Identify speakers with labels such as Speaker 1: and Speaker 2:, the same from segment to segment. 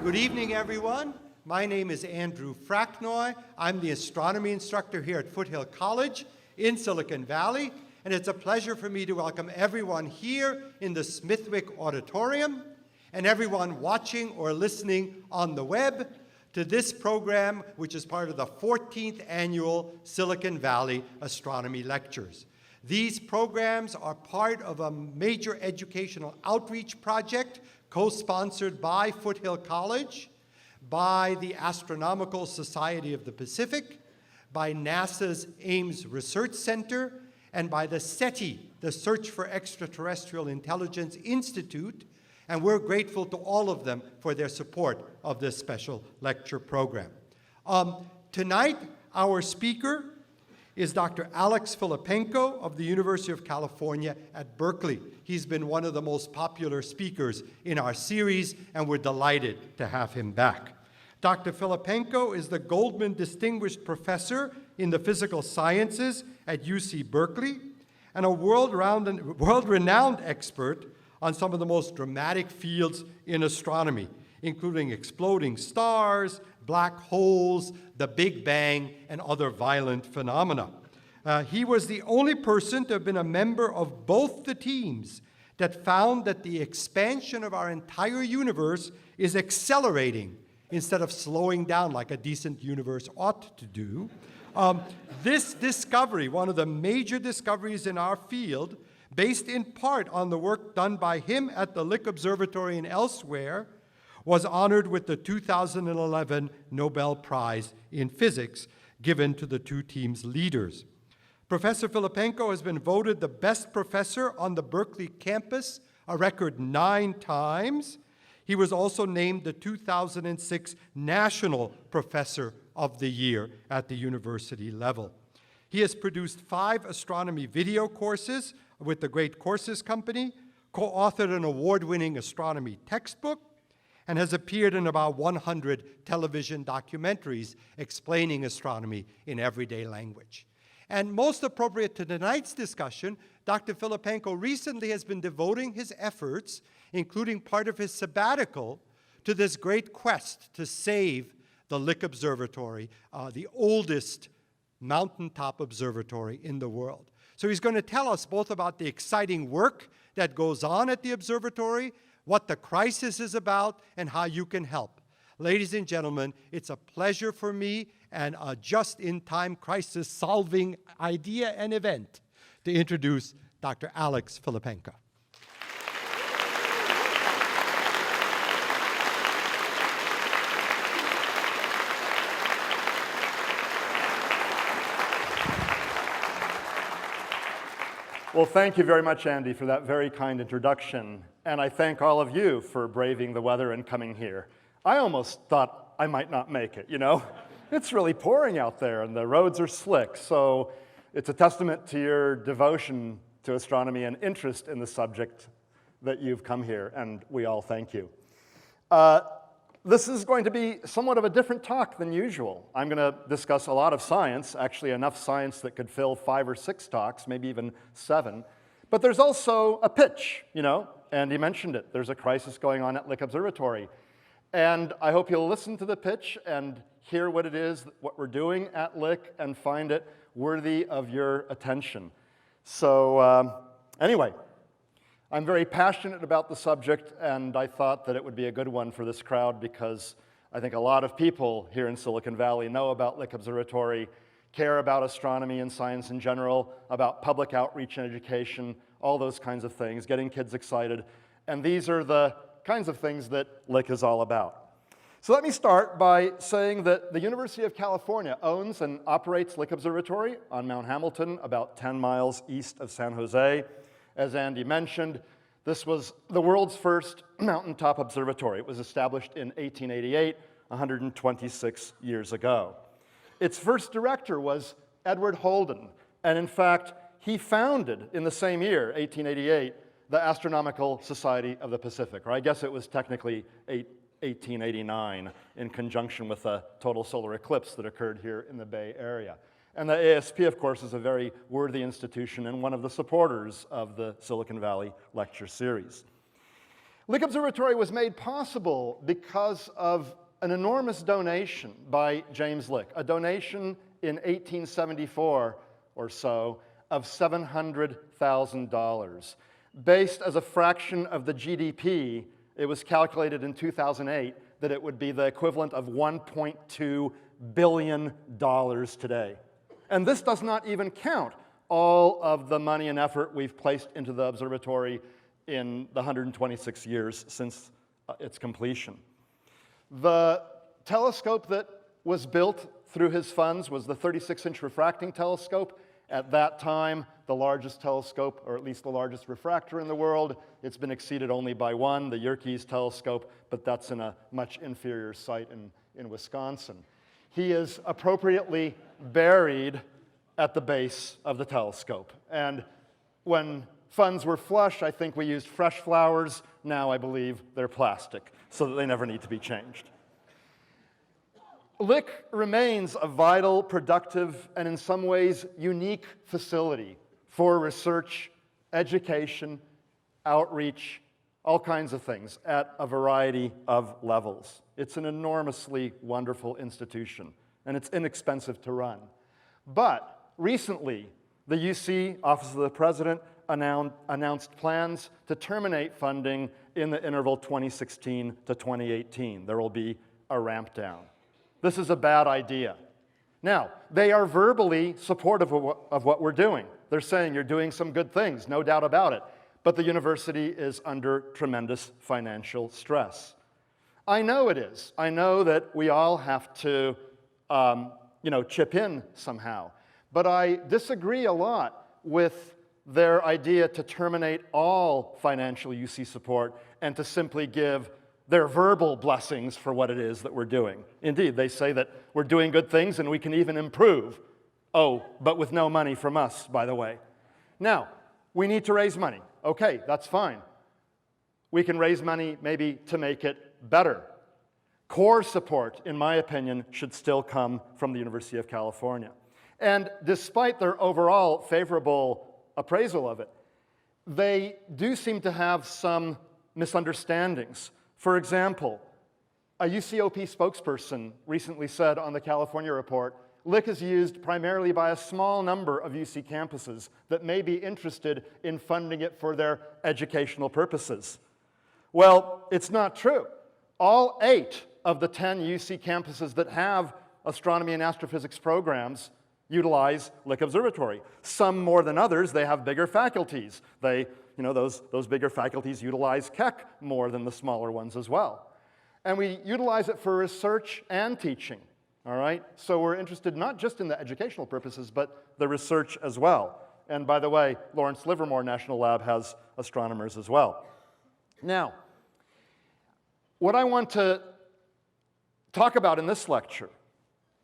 Speaker 1: Good evening, everyone. My name is Andrew Fracknoy. I'm the astronomy instructor here at Foothill College in Silicon Valley, and it's a pleasure for me to welcome everyone here in the Smithwick Auditorium and everyone watching or listening on the web to this program, which is part of the 14th annual Silicon Valley Astronomy Lectures. These programs are part of a major educational outreach project co-sponsored by Foothill College, by the Astronomical Society of the Pacific, by NASA's Ames Research Center, and by the SETI, the Search for Extraterrestrial Intelligence Institute, and we're grateful to all of them for their support of this special lecture program. Tonight, our speaker is Dr. Alex Filippenko of the University of California at Berkeley. He's been one of the most popular speakers in our series, and we're delighted to have him back. Dr. Filippenko is the Goldman Distinguished Professor in the Physical Sciences at UC Berkeley and a world-renowned expert on some of the most dramatic fields in astronomy, including exploding stars, black holes, the Big Bang, and other violent phenomena. He was the only person to have been a member of both the teams that found that the expansion of our entire universe is accelerating instead of slowing down like a decent universe ought to do. This discovery, one of the major discoveries in our field, based in part on the work done by him at the Lick Observatory and elsewhere, was honored with the 2011 Nobel Prize in Physics given to the two teams' leaders. Professor Filippenko has been voted the best professor on the Berkeley campus a record 9 times. He was also named the 2006 National Professor of the Year at the university level. He has produced 5 astronomy video courses with the Great Courses Company, co-authored an award-winning astronomy textbook, and has appeared in about 100 television documentaries explaining astronomy in everyday language. And most appropriate to tonight's discussion, Dr. Filippenko recently has been devoting his efforts, including part of his sabbatical, to this great quest to save the Lick Observatory, the oldest mountaintop observatory in the world. So he's going to tell us both about the exciting work that goes on at the observatory, what the crisis is about, and how you can help. Ladies and gentlemen, it's a pleasure for me and a just-in-time crisis-solving idea and event to introduce Dr. Alex Filippenko.
Speaker 2: Well, thank you very much, Andy, for that very kind introduction. And I thank all of you for braving the weather and coming here. I almost thought I might not make it, you know? It's really pouring out there, and the roads are slick. So it's a testament to your devotion to astronomy and interest in the subject that you've come here, and we all thank you. This is going to be somewhat of a different talk than usual. I'm going to discuss a lot of science, actually enough science that could fill 5 or 6 talks, maybe even 7. But there's also a pitch, you know, Andy mentioned it. There's a crisis going on at Lick Observatory. And I hope you'll listen to the pitch and hear what it is, what we're doing at Lick, and find it worthy of your attention. So anyway, I'm very passionate about the subject, and I thought that it would be a good one for this crowd because I think a lot of people here in Silicon Valley know about Lick Observatory, care about astronomy and science in general, about public outreach and education, all those kinds of things, getting kids excited. And these are the kinds of things that Lick is all about. So let me start by saying that the University of California owns and operates Lick Observatory on Mount Hamilton, about 10 miles east of San Jose. As Andy mentioned, this was the world's first mountaintop observatory. It was established in 1888, 126 years ago. Its first director was Edward Holden, and in fact, he founded in the same year, 1888, the Astronomical Society of the Pacific, or I guess it was technically 1889 in conjunction with a total solar eclipse that occurred here in the Bay Area. And the ASP, of course, is a very worthy institution and one of the supporters of the Silicon Valley Lecture Series. Lick Observatory was made possible because of an enormous donation by James Lick, a donation in 1874 or so of $700,000. Based as a fraction of the GDP, it was calculated in 2008 that it would be the equivalent of $1.2 billion today. And this does not even count all of the money and effort we've placed into the observatory in the 126 years since its completion. The telescope that was built through his funds was the 36-inch refracting telescope. At that time, the largest telescope, or at least the largest refractor in the world. It's been exceeded only by one, the Yerkes telescope, but that's in a much inferior site in Wisconsin. He is appropriately buried at the base of the telescope. And when funds were flush, I think we used fresh flowers. Now I believe they're plastic, so that they never need to be changed. Lick remains a vital, productive, and in some ways unique facility for research, education, outreach, all kinds of things at a variety of levels. It's an enormously wonderful institution, and it's inexpensive to run. But recently, the UC Office of the President announced plans to terminate funding in the interval 2016 to 2018. There will be a ramp down. This is a bad idea. Now, they are verbally supportive of what we're doing. They're saying you're doing some good things, no doubt about it. But the university is under tremendous financial stress. I know it is. I know that we all have to, chip in somehow. But I disagree a lot with their idea to terminate all financial UC support and to simply give their verbal blessings for what it is that we're doing. Indeed, they say that we're doing good things and we can even improve. Oh, but with no money from us, by the way. Now, we need to raise money. Okay, that's fine. We can raise money maybe to make it better. Core support, in my opinion, should still come from the University of California. And despite their overall favorable appraisal of it, they do seem to have some misunderstandings. For example, a UCOP spokesperson recently said on the California report, Lick is used primarily by a small number of UC campuses that may be interested in funding it for their educational purposes. Well, it's not true. All 8 of the 10 UC campuses that have astronomy and astrophysics programs utilize Lick Observatory. Some more than others, they have bigger faculties. Those bigger faculties utilize Keck more than the smaller ones as well. And we utilize it for research and teaching, all right? So we're interested not just in the educational purposes, but the research as well. And by the way, Lawrence Livermore National Lab has astronomers as well. Now, what I want to talk about in this lecture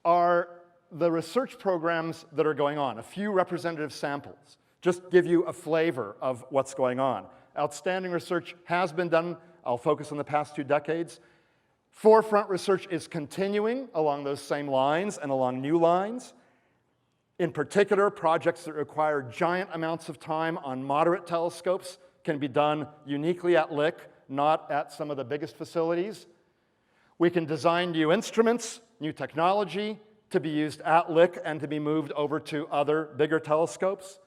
Speaker 2: are the research programs that are going on, a few representative samples. Just give you a flavor of what's going on. Outstanding research has been done. I'll focus on the past 2 decades. Forefront research is continuing along those same lines and along new lines. In particular, projects that require giant amounts of time on moderate telescopes can be done uniquely at Lick, not at some of the biggest facilities. We can design new instruments, new technology to be used at Lick and to be moved over to other bigger telescopes.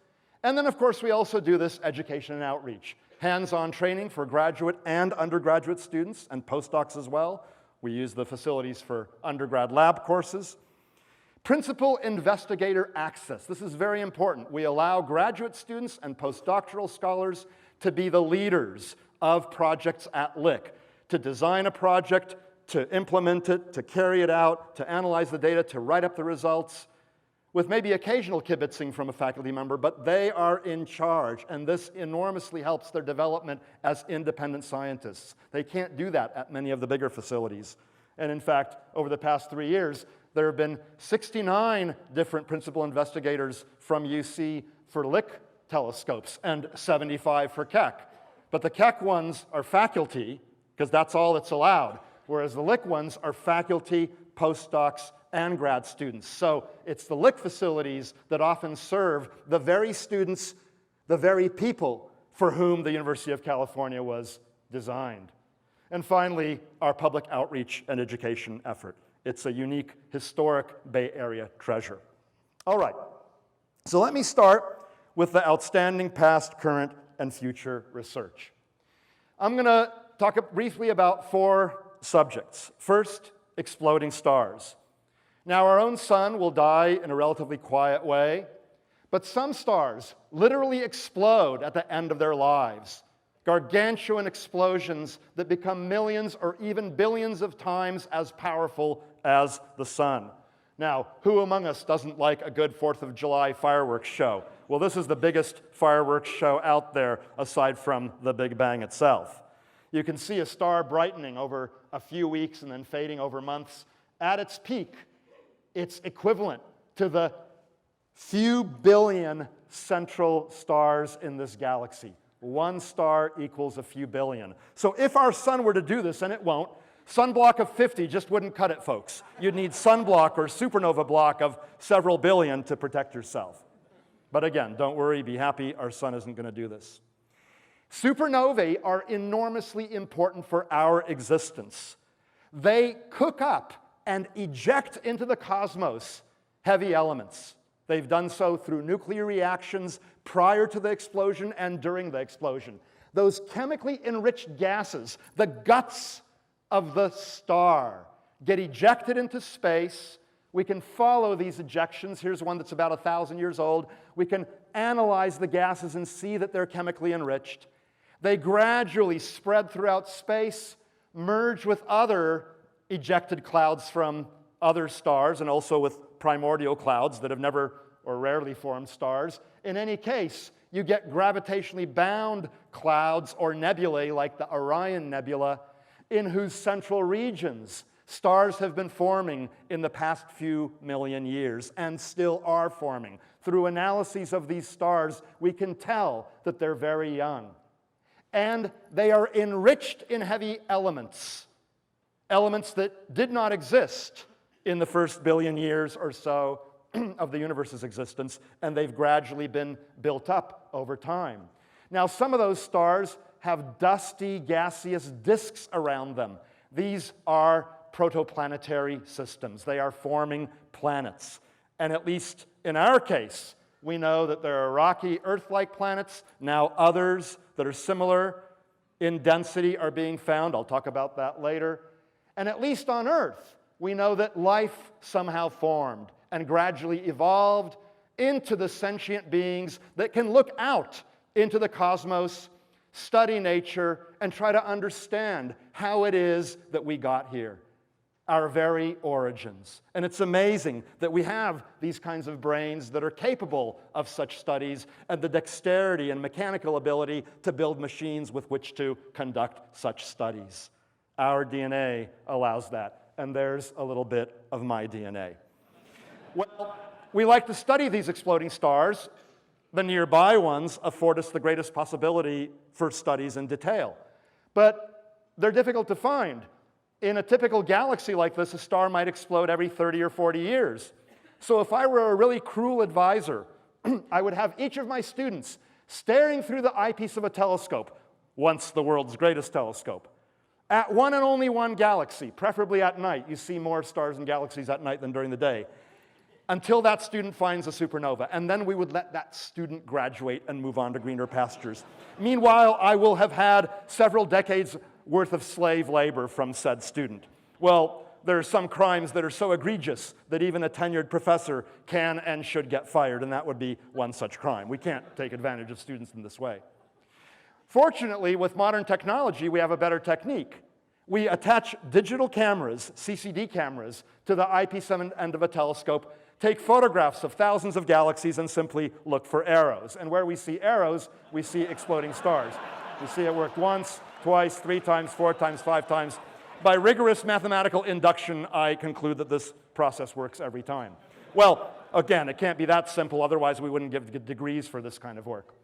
Speaker 2: And then, of course, we also do this education and outreach. Hands-on training for graduate and undergraduate students and postdocs as well. We use the facilities for undergrad lab courses. Principal investigator access. This is very important. We allow graduate students and postdoctoral scholars to be the leaders of projects at Lick, to design a project, to implement it, to carry it out, to analyze the data, to write up the results, with maybe occasional kibitzing from a faculty member, but they are in charge, and this enormously helps their development as independent scientists. They can't do that at many of the bigger facilities. And in fact, over the past 3 years, there have been 69 different principal investigators from UC for Lick telescopes and 75 for Keck. But the Keck ones are faculty, because that's all that's allowed, whereas the Lick ones are faculty, postdocs, and grad students. So it's the Lick facilities that often serve the very students, the very people for whom the University of California was designed. And finally, our public outreach and education effort. It's a unique, historic Bay Area treasure. All right, so let me start with the outstanding past, current, and future research. I'm going to talk briefly about 4 subjects. First, exploding stars. Now, our own sun will die in a relatively quiet way, but some stars literally explode at the end of their lives. Gargantuan explosions that become millions or even billions of times as powerful as the sun. Now, who among us doesn't like a good 4th of July fireworks show? Well, this is the biggest fireworks show out there aside from the Big Bang itself. You can see a star brightening over a few weeks and then fading over months. At its peak, it's equivalent to the few billion central stars in this galaxy. 1 star equals a few billion. So if our sun were to do this, and it won't, sunblock of 50 just wouldn't cut it, folks. You'd need sunblock or supernova block of several billion to protect yourself. But again, don't worry, be happy, our sun isn't going to do this. Supernovae are enormously important for our existence. They cook up and eject into the cosmos heavy elements. They've done so through nuclear reactions prior to the explosion and during the explosion. Those chemically enriched gases, the guts of the star, get ejected into space. We can follow these ejections. Here's one that's about 1,000 years old. We can analyze the gases and see that they're chemically enriched. They gradually spread throughout space, merge with other ejected clouds from other stars, and also with primordial clouds that have never or rarely formed stars. In any case, you get gravitationally bound clouds or nebulae like the Orion Nebula, in whose central regions stars have been forming in the past few million years and still are forming. Through analyses of these stars, we can tell that they're very young. And they are enriched in heavy elements, elements that did not exist in the first billion years or so of the universe's existence, and they've gradually been built up over time. Now, some of those stars have dusty, gaseous disks around them. These are protoplanetary systems. They are forming planets. And at least in our case, we know that there are rocky Earth-like planets. Now others that are similar in density are being found. I'll talk about that later. And at least on Earth, we know that life somehow formed and gradually evolved into the sentient beings that can look out into the cosmos, study nature, and try to understand how it is that we got here, our very origins. And it's amazing that we have these kinds of brains that are capable of such studies and the dexterity and mechanical ability to build machines with which to conduct such studies. Our DNA allows that, and there's a little bit of my DNA. Well, we like to study these exploding stars. The nearby ones afford us the greatest possibility for studies in detail. But they're difficult to find. In a typical galaxy like this, a star might explode every 30 or 40 years. So if I were a really cruel advisor, I would have each of my students staring through the eyepiece of a telescope, once the world's greatest telescope, at one and only one galaxy, preferably at night. You see more stars and galaxies at night than during the day, until that student finds a supernova. And then we would let that student graduate and move on to greener pastures. Meanwhile, I will have had several decades worth of slave labor from said student. Well, there are some crimes that are so egregious that even a tenured professor can and should get fired, and that would be one such crime. We can't take advantage of students in this way. Fortunately, with modern technology, we have a better technique. We attach digital cameras, CCD cameras, to the eyepiece end of a telescope, take photographs of thousands of galaxies, and simply look for arrows. And where we see arrows, we see exploding stars. We see it worked once, twice, 3 times, 4 times, 5 times. By rigorous mathematical induction, I conclude that this process works every time. Well, again, it can't be that simple, otherwise we wouldn't give degrees for this kind of work.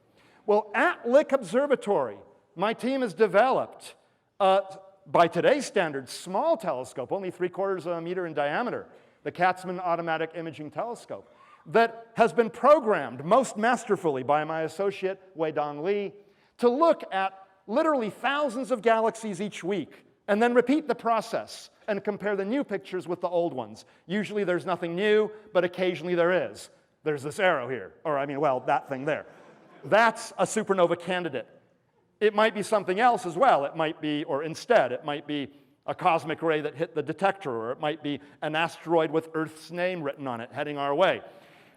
Speaker 2: Well, at Lick Observatory, my team has developed, by today's standards, small telescope, only 3/4 of a meter in diameter, the Katzmann Automatic Imaging Telescope, that has been programmed most masterfully by my associate, Wei-Dong Li, to look at literally thousands of galaxies each week, and then repeat the process and compare the new pictures with the old ones. Usually there's nothing new, but occasionally there is. There's this arrow here, or I mean, well, that thing there. That's a supernova candidate. It might be something else as well. It might be, or instead, it might be a cosmic ray that hit the detector, or it might be an asteroid with Earth's name written on it heading our way.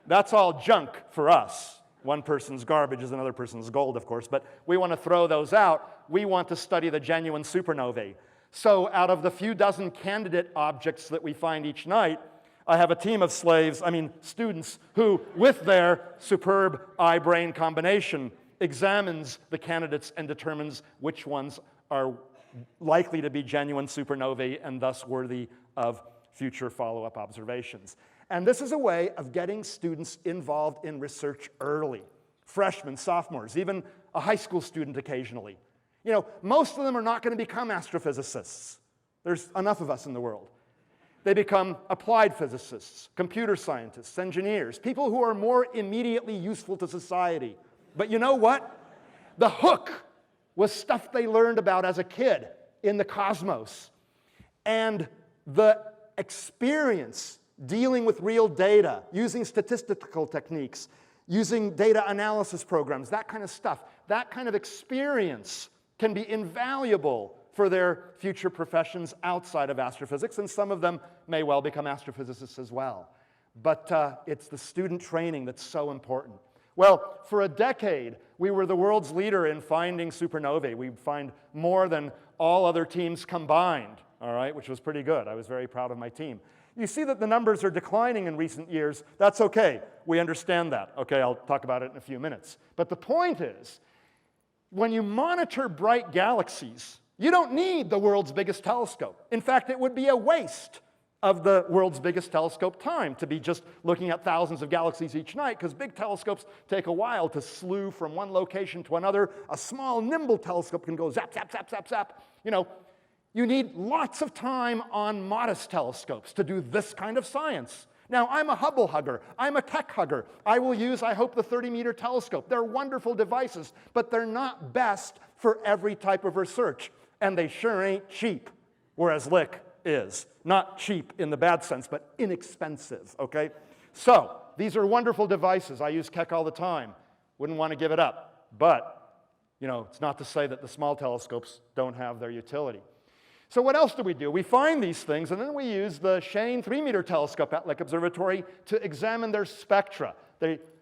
Speaker 2: That's all junk for us. One person's garbage is another person's gold, of course, but we want to throw those out. We want to study the genuine supernovae. So out of the few dozen candidate objects that we find each night, I have a team of students, who, with their superb eye-brain combination, examines the candidates and determines which ones are likely to be genuine supernovae and thus worthy of future follow-up observations. And this is a way of getting students involved in research early. Freshmen, sophomores, even a high school student occasionally. You know, most of them are not going to become astrophysicists. There's enough of us in the world. They become applied physicists, computer scientists, engineers, people who are more immediately useful to society. But you know what? The hook was stuff they learned about as a kid in the cosmos. And the experience dealing with real data, using statistical techniques, using data analysis programs, that kind of stuff, that kind of experience can be invaluable for their future professions outside of astrophysics, and some of them may well become astrophysicists as well. But it's the student training that's so important. Well, for a decade, we were the world's leader in finding supernovae. We'd find more than all other teams combined, all right, which was pretty good. I was very proud of my team. You see that the numbers are declining in recent years. That's okay. We understand that. Okay, I'll talk about it in a few minutes. But the point is, when you monitor bright galaxies, you don't need the world's biggest telescope. In fact, it would be a waste of the world's biggest telescope time to be just looking at thousands of galaxies each night, because big telescopes take a while to slew from one location to another. A small, nimble telescope can go zap, zap, zap, zap, zap. You know, you need lots of time on modest telescopes to do this kind of science. Now, I'm a Hubble hugger. I'm a tech hugger. I will use, I hope, the 30-meter telescope. They're wonderful devices, but they're not best for every type of research. And they sure ain't cheap, whereas Lick is. Not cheap in the bad sense, but inexpensive, okay? So, these are wonderful devices. I use Keck all the time. Wouldn't want to give it up. But, you know, it's not to say that the small telescopes don't have their utility. So what else do? We find these things, and then we use the Shane 3-meter telescope at Lick Observatory to examine their spectra.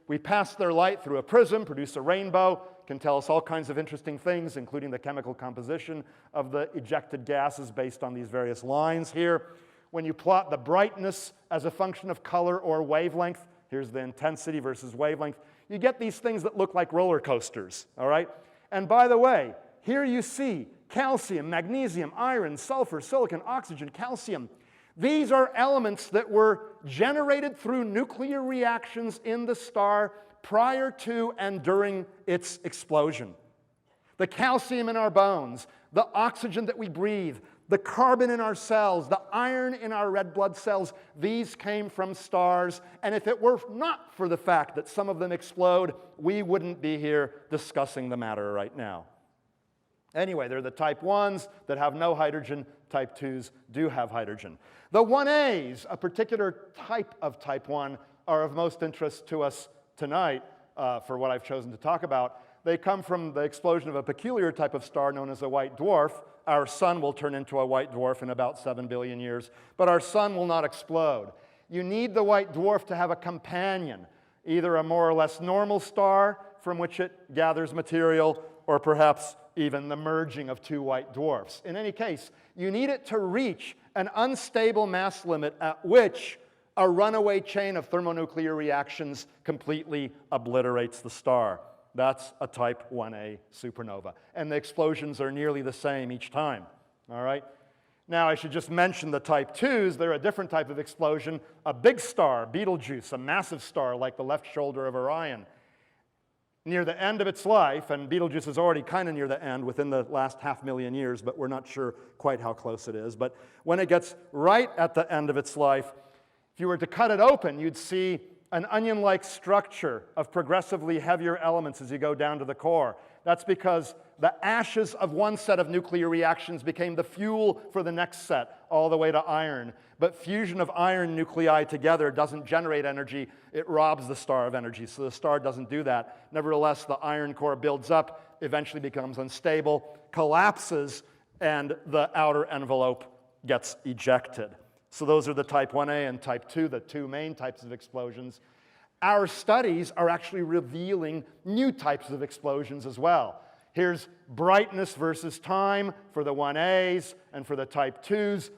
Speaker 2: We pass their light through a prism, produce a rainbow, can tell us all kinds of interesting things, including the chemical composition of the ejected gases based on these various lines here. When you plot the brightness as a function of color or wavelength, here's the intensity versus wavelength, you get these things that look like roller coasters, all right? And by the way, here you see calcium, magnesium, iron, sulfur, silicon, oxygen, calcium. These are elements that were generated through nuclear reactions in the star prior to and during its explosion. The calcium in our bones, the oxygen that we breathe, the carbon in our cells, the iron in our red blood cells, these came from stars. And if it were not for the fact that some of them explode, we wouldn't be here discussing the matter right now. Anyway, they're the type 1s that have no hydrogen. Type 2s do have hydrogen. The 1As, a particular type of type 1, are of most interest to us tonight for what I've chosen to talk about. They come from the explosion of a peculiar type of star known as a white dwarf. Our sun will turn into a white dwarf in about 7 billion years, but our sun will not explode. You need the white dwarf to have a companion, either a more or less normal star from which it gathers material, or perhaps even the merging of two white dwarfs. In any case, you need it to reach an unstable mass limit at which a runaway chain of thermonuclear reactions completely obliterates the star. That's a type 1A supernova. And the explosions are nearly the same each time, all right? Now, I should just mention the type 2s. They're a different type of explosion. A big star, Betelgeuse, a massive star like the left shoulder of Orion, near the end of its life, and Betelgeuse is already kind of near the end within the last 500,000 years, but we're not sure quite how close it is. But when it gets right at the end of its life, if you were to cut it open, you'd see an onion-like structure of progressively heavier elements as you go down to the core. That's because the ashes of one set of nuclear reactions became the fuel for the next set, all the way to iron. But fusion of iron nuclei together doesn't generate energy, it robs the star of energy, so the star doesn't do that. Nevertheless, the iron core builds up, eventually becomes unstable, collapses, and the outer envelope gets ejected. So those are the type 1a and type 2, the two main types of explosions. Our studies are actually revealing new types of explosions as well. Here's brightness versus time for the 1As and for the type 2s.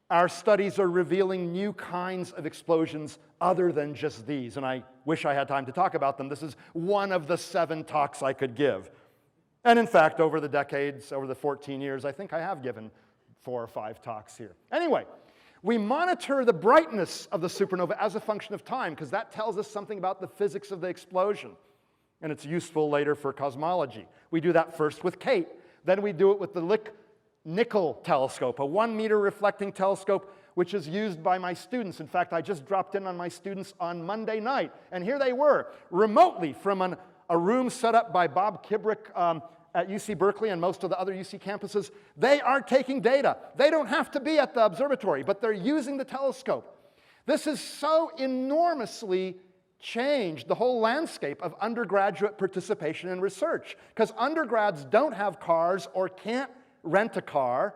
Speaker 2: Our studies are revealing new kinds of explosions other than just these, and I wish I had time to talk about them. This is one of the 7 talks I could give. And in fact, over the decades, over the 14 years, I think I have given 4 or 5 talks here. Anyway, we monitor the brightness of the supernova as a function of time, because that tells us something about the physics of the explosion. And it's useful later for cosmology. We do that first with Kate. Then we do it with the Lick-Nickel telescope, a 1-meter reflecting telescope, which is used by my students. In fact, I just dropped in on my students on Monday night, and here they were, remotely from a room set up by Bob Kibrick at UC Berkeley and most of the other UC campuses. They are taking data. They don't have to be at the observatory, but they're using the telescope. This has so enormously changed the whole landscape of undergraduate participation in research, because undergrads don't have cars or can't rent a car,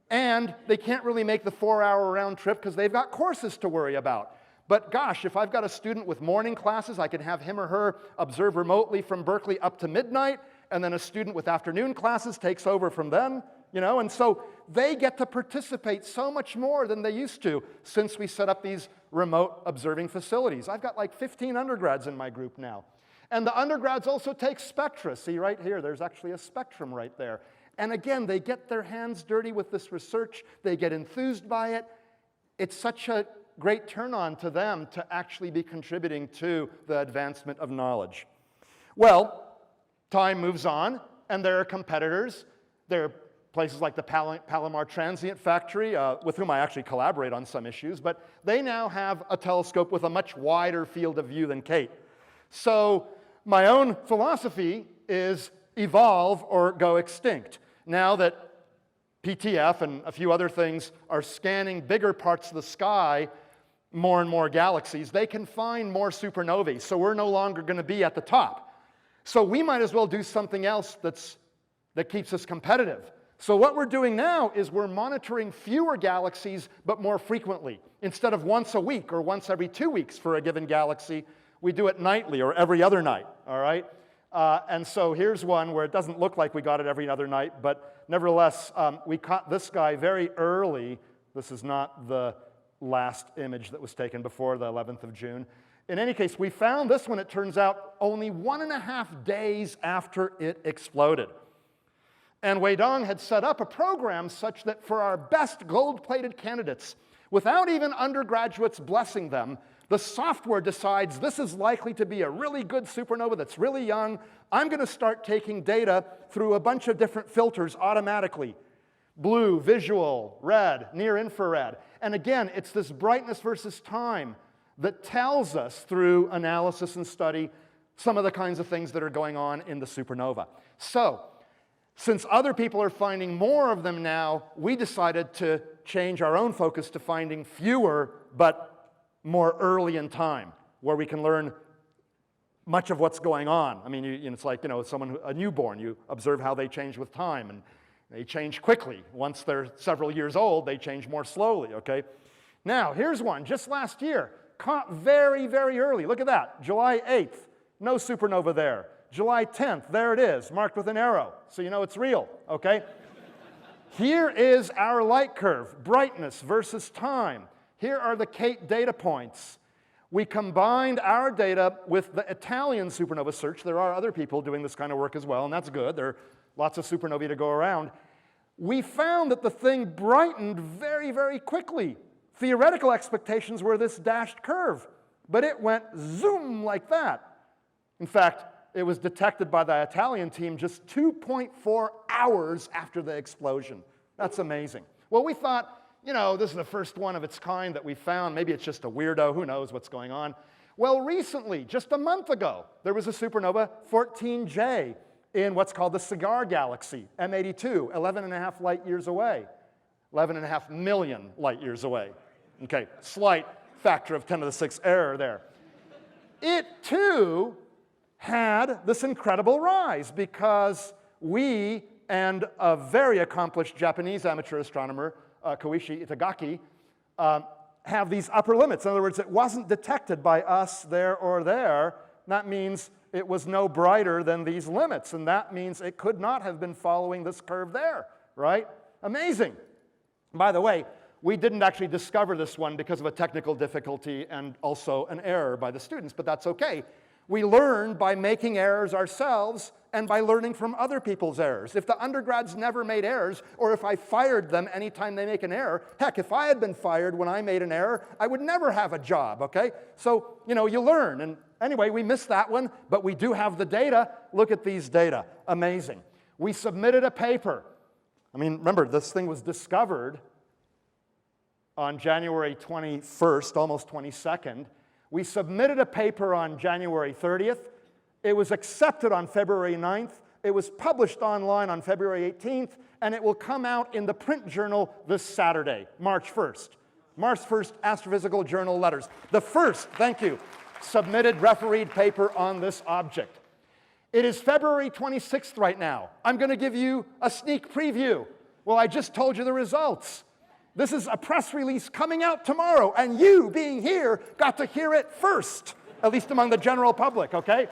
Speaker 2: and they can't really make the 4-hour round trip because they've got courses to worry about. But gosh, if I've got a student with morning classes, I can have him or her observe remotely from Berkeley up to midnight, and then a student with afternoon classes takes over from then, and so they get to participate so much more than they used to since we set up these remote observing facilities. I've got like 15 undergrads in my group now. And the undergrads also take spectra. See right here, there's actually a spectrum right there. And again, they get their hands dirty with this research. They get enthused by it. It's such a great turn-on to them to actually be contributing to the advancement of knowledge. Well, time moves on, and there are competitors. There are places like the Palomar Transient Factory, with whom I actually collaborate on some issues, but they now have a telescope with a much wider field of view than Kate. So my own philosophy is evolve or go extinct. Now that PTF and a few other things are scanning bigger parts of the sky, more and more galaxies, they can find more supernovae, so we're no longer going to be at the top. So we might as well do something else that keeps us competitive. So what we're doing now is we're monitoring fewer galaxies, but more frequently. Instead of once a week or once every 2 weeks for a given galaxy, we do it nightly or every other night, all right? And so here's one where it doesn't look like we got it every other night, but nevertheless, we caught this guy very early. This is not the last image that was taken before the 11th of June. In any case, we found this one, it turns out, only 1.5 days after it exploded. And Weidong had set up a program such that for our best gold-plated candidates, without even undergraduates blessing them, the software decides this is likely to be a really good supernova that's really young. I'm going to start taking data through a bunch of different filters automatically. Blue, visual, red, near-infrared. And again, it's this brightness versus time that tells us through analysis and study some of the kinds of things that are going on in the supernova. So, since other people are finding more of them now, we decided to change our own focus to finding fewer, but more early in time, where we can learn much of what's going on. I mean, it's like, a newborn. You observe how they change with time, and they change quickly. Once they're several years old, they change more slowly, okay? Now, here's one, just last year, caught very, very early. Look at that, July 8th, no supernova there. July 10th, there it is, marked with an arrow, so you know it's real, okay? Here is our light curve, brightness versus time. Here are the Kate data points. We combined our data with the Italian supernova search. There are other people doing this kind of work as well, and that's good. There are lots of supernovae to go around. We found that the thing brightened very, very quickly. Theoretical expectations were this dashed curve, but it went zoom like that. In fact, it was detected by the Italian team just 2.4 hours after the explosion. That's amazing. Well, we thought, this is the first one of its kind that we found. Maybe it's just a weirdo. Who knows what's going on? Well, recently, just a month ago, there was a supernova, 14J, in what's called the Cigar Galaxy, M82, 11.5 light years away, 11.5 million light years away. Okay, slight factor of 10 to the 6th error there. It too had this incredible rise because we and a very accomplished Japanese amateur astronomer, Koichi Itagaki, have these upper limits. In other words, it wasn't detected by us there or there. That means it was no brighter than these limits, and that means it could not have been following this curve there, right? Amazing. By the way, we didn't actually discover this one because of a technical difficulty and also an error by the students, but that's okay. We learn by making errors ourselves and by learning from other people's errors. If the undergrads never made errors, or if I fired them anytime they make an error, heck, if I had been fired when I made an error, I would never have a job, okay? So, you know, you learn. And anyway, we missed that one, but we do have the data. Look at these data. Amazing. We submitted a paper. I mean, remember, this thing was discovered on January 21st, almost 22nd. We submitted a paper on January 30th. It was accepted on February 9th. It was published online on February 18th, and it will come out in the print journal this Saturday, March 1st. March 1st, Astrophysical Journal Letters. The first, thank you, submitted refereed paper on this object. It is February 26th right now. I'm going to give you a sneak preview. Well, I just told you the results. This is a press release coming out tomorrow, and you, being here, got to hear it first, at least among the general public, okay?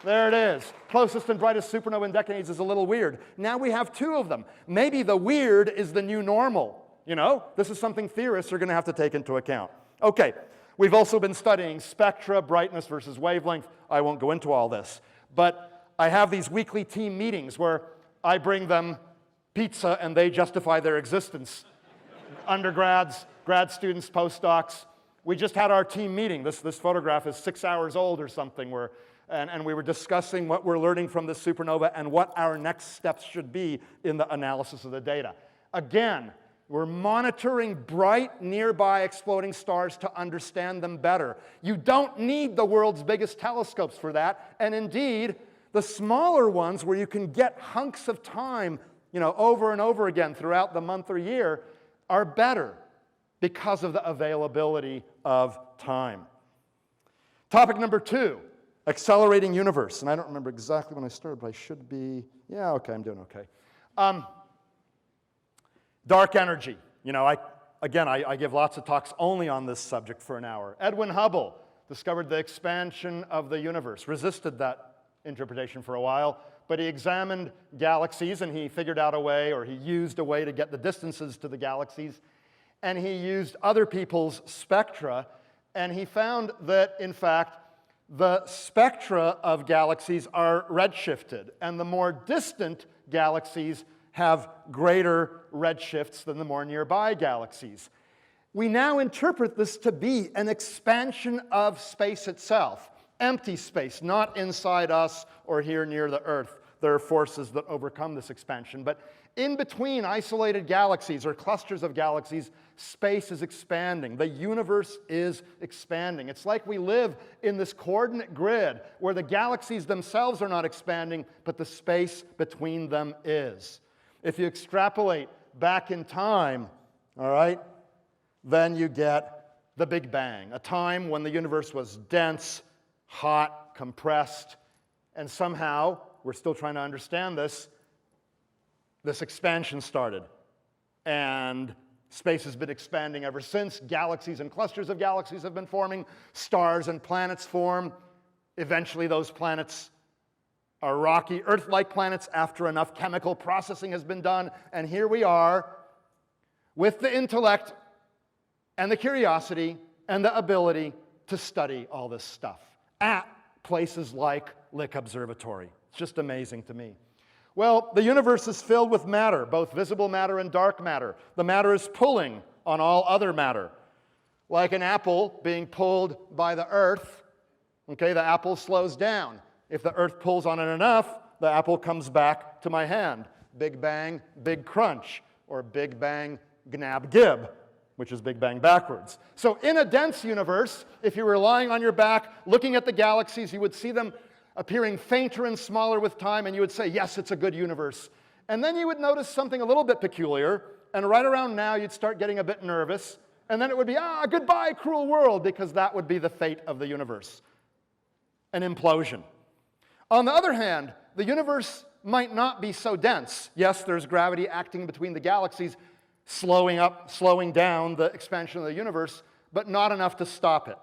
Speaker 2: There it is. Closest and brightest supernova in decades is a little weird. Now we have two of them. Maybe the weird is the new normal. You know, this is something theorists are going to have to take into account. Okay, we've also been studying spectra, brightness versus wavelength. I won't go into all this. But I have these weekly team meetings where I bring them pizza and they justify their existence. Undergrads, grad students, postdocs. We just had our team meeting. This photograph is 6 hours old or something, and we were discussing what we're learning from this supernova and what our next steps should be in the analysis of the data. Again, we're monitoring bright, nearby exploding stars to understand them better. You don't need the world's biggest telescopes for that, and indeed, the smaller ones where you can get hunks of time, you know, over and over again throughout the month or year, are better because of the availability of time. Topic number 2, accelerating universe. And I don't remember exactly when I started, but I should be, yeah, okay, I'm doing okay. Dark energy. You know, I give lots of talks only on this subject for an hour. Edwin Hubble discovered the expansion of the universe, resisted that interpretation for a while, but he examined galaxies and he figured out a way, or he used a way to get the distances to the galaxies, and he used other people's spectra, and he found that, in fact, the spectra of galaxies are redshifted, and the more distant galaxies have greater redshifts than the more nearby galaxies. We now interpret this to be an expansion of space itself. Empty space, not inside us or here near the Earth. There are forces that overcome this expansion. But in between isolated galaxies or clusters of galaxies, space is expanding. The universe is expanding. It's like we live in this coordinate grid where the galaxies themselves are not expanding, but the space between them is. If you extrapolate back in time, all right, then you get the Big Bang, a time when the universe was dense, hot, compressed, and somehow, we're still trying to understand this expansion started. And space has been expanding ever since. Galaxies and clusters of galaxies have been forming. Stars and planets form. Eventually, those planets are rocky, Earth-like planets after enough chemical processing has been done. And here we are with the intellect and the curiosity and the ability to study all this stuff at places like Lick Observatory. It's just amazing to me. Well, the universe is filled with matter, both visible matter and dark matter. The matter is pulling on all other matter. Like an apple being pulled by the Earth, okay, the apple slows down. If the Earth pulls on it enough, the apple comes back to my hand. Big bang, big crunch, or big bang, gnab gib, which is Big Bang backwards. So in a dense universe, if you were lying on your back, looking at the galaxies, you would see them appearing fainter and smaller with time, and you would say, yes, it's a good universe. And then you would notice something a little bit peculiar, and right around now you'd start getting a bit nervous, and then it would be, goodbye, cruel world, because that would be the fate of the universe, an implosion. On the other hand, the universe might not be so dense. Yes, there's gravity acting between the galaxies, slowing down the expansion of the universe, but not enough to stop it,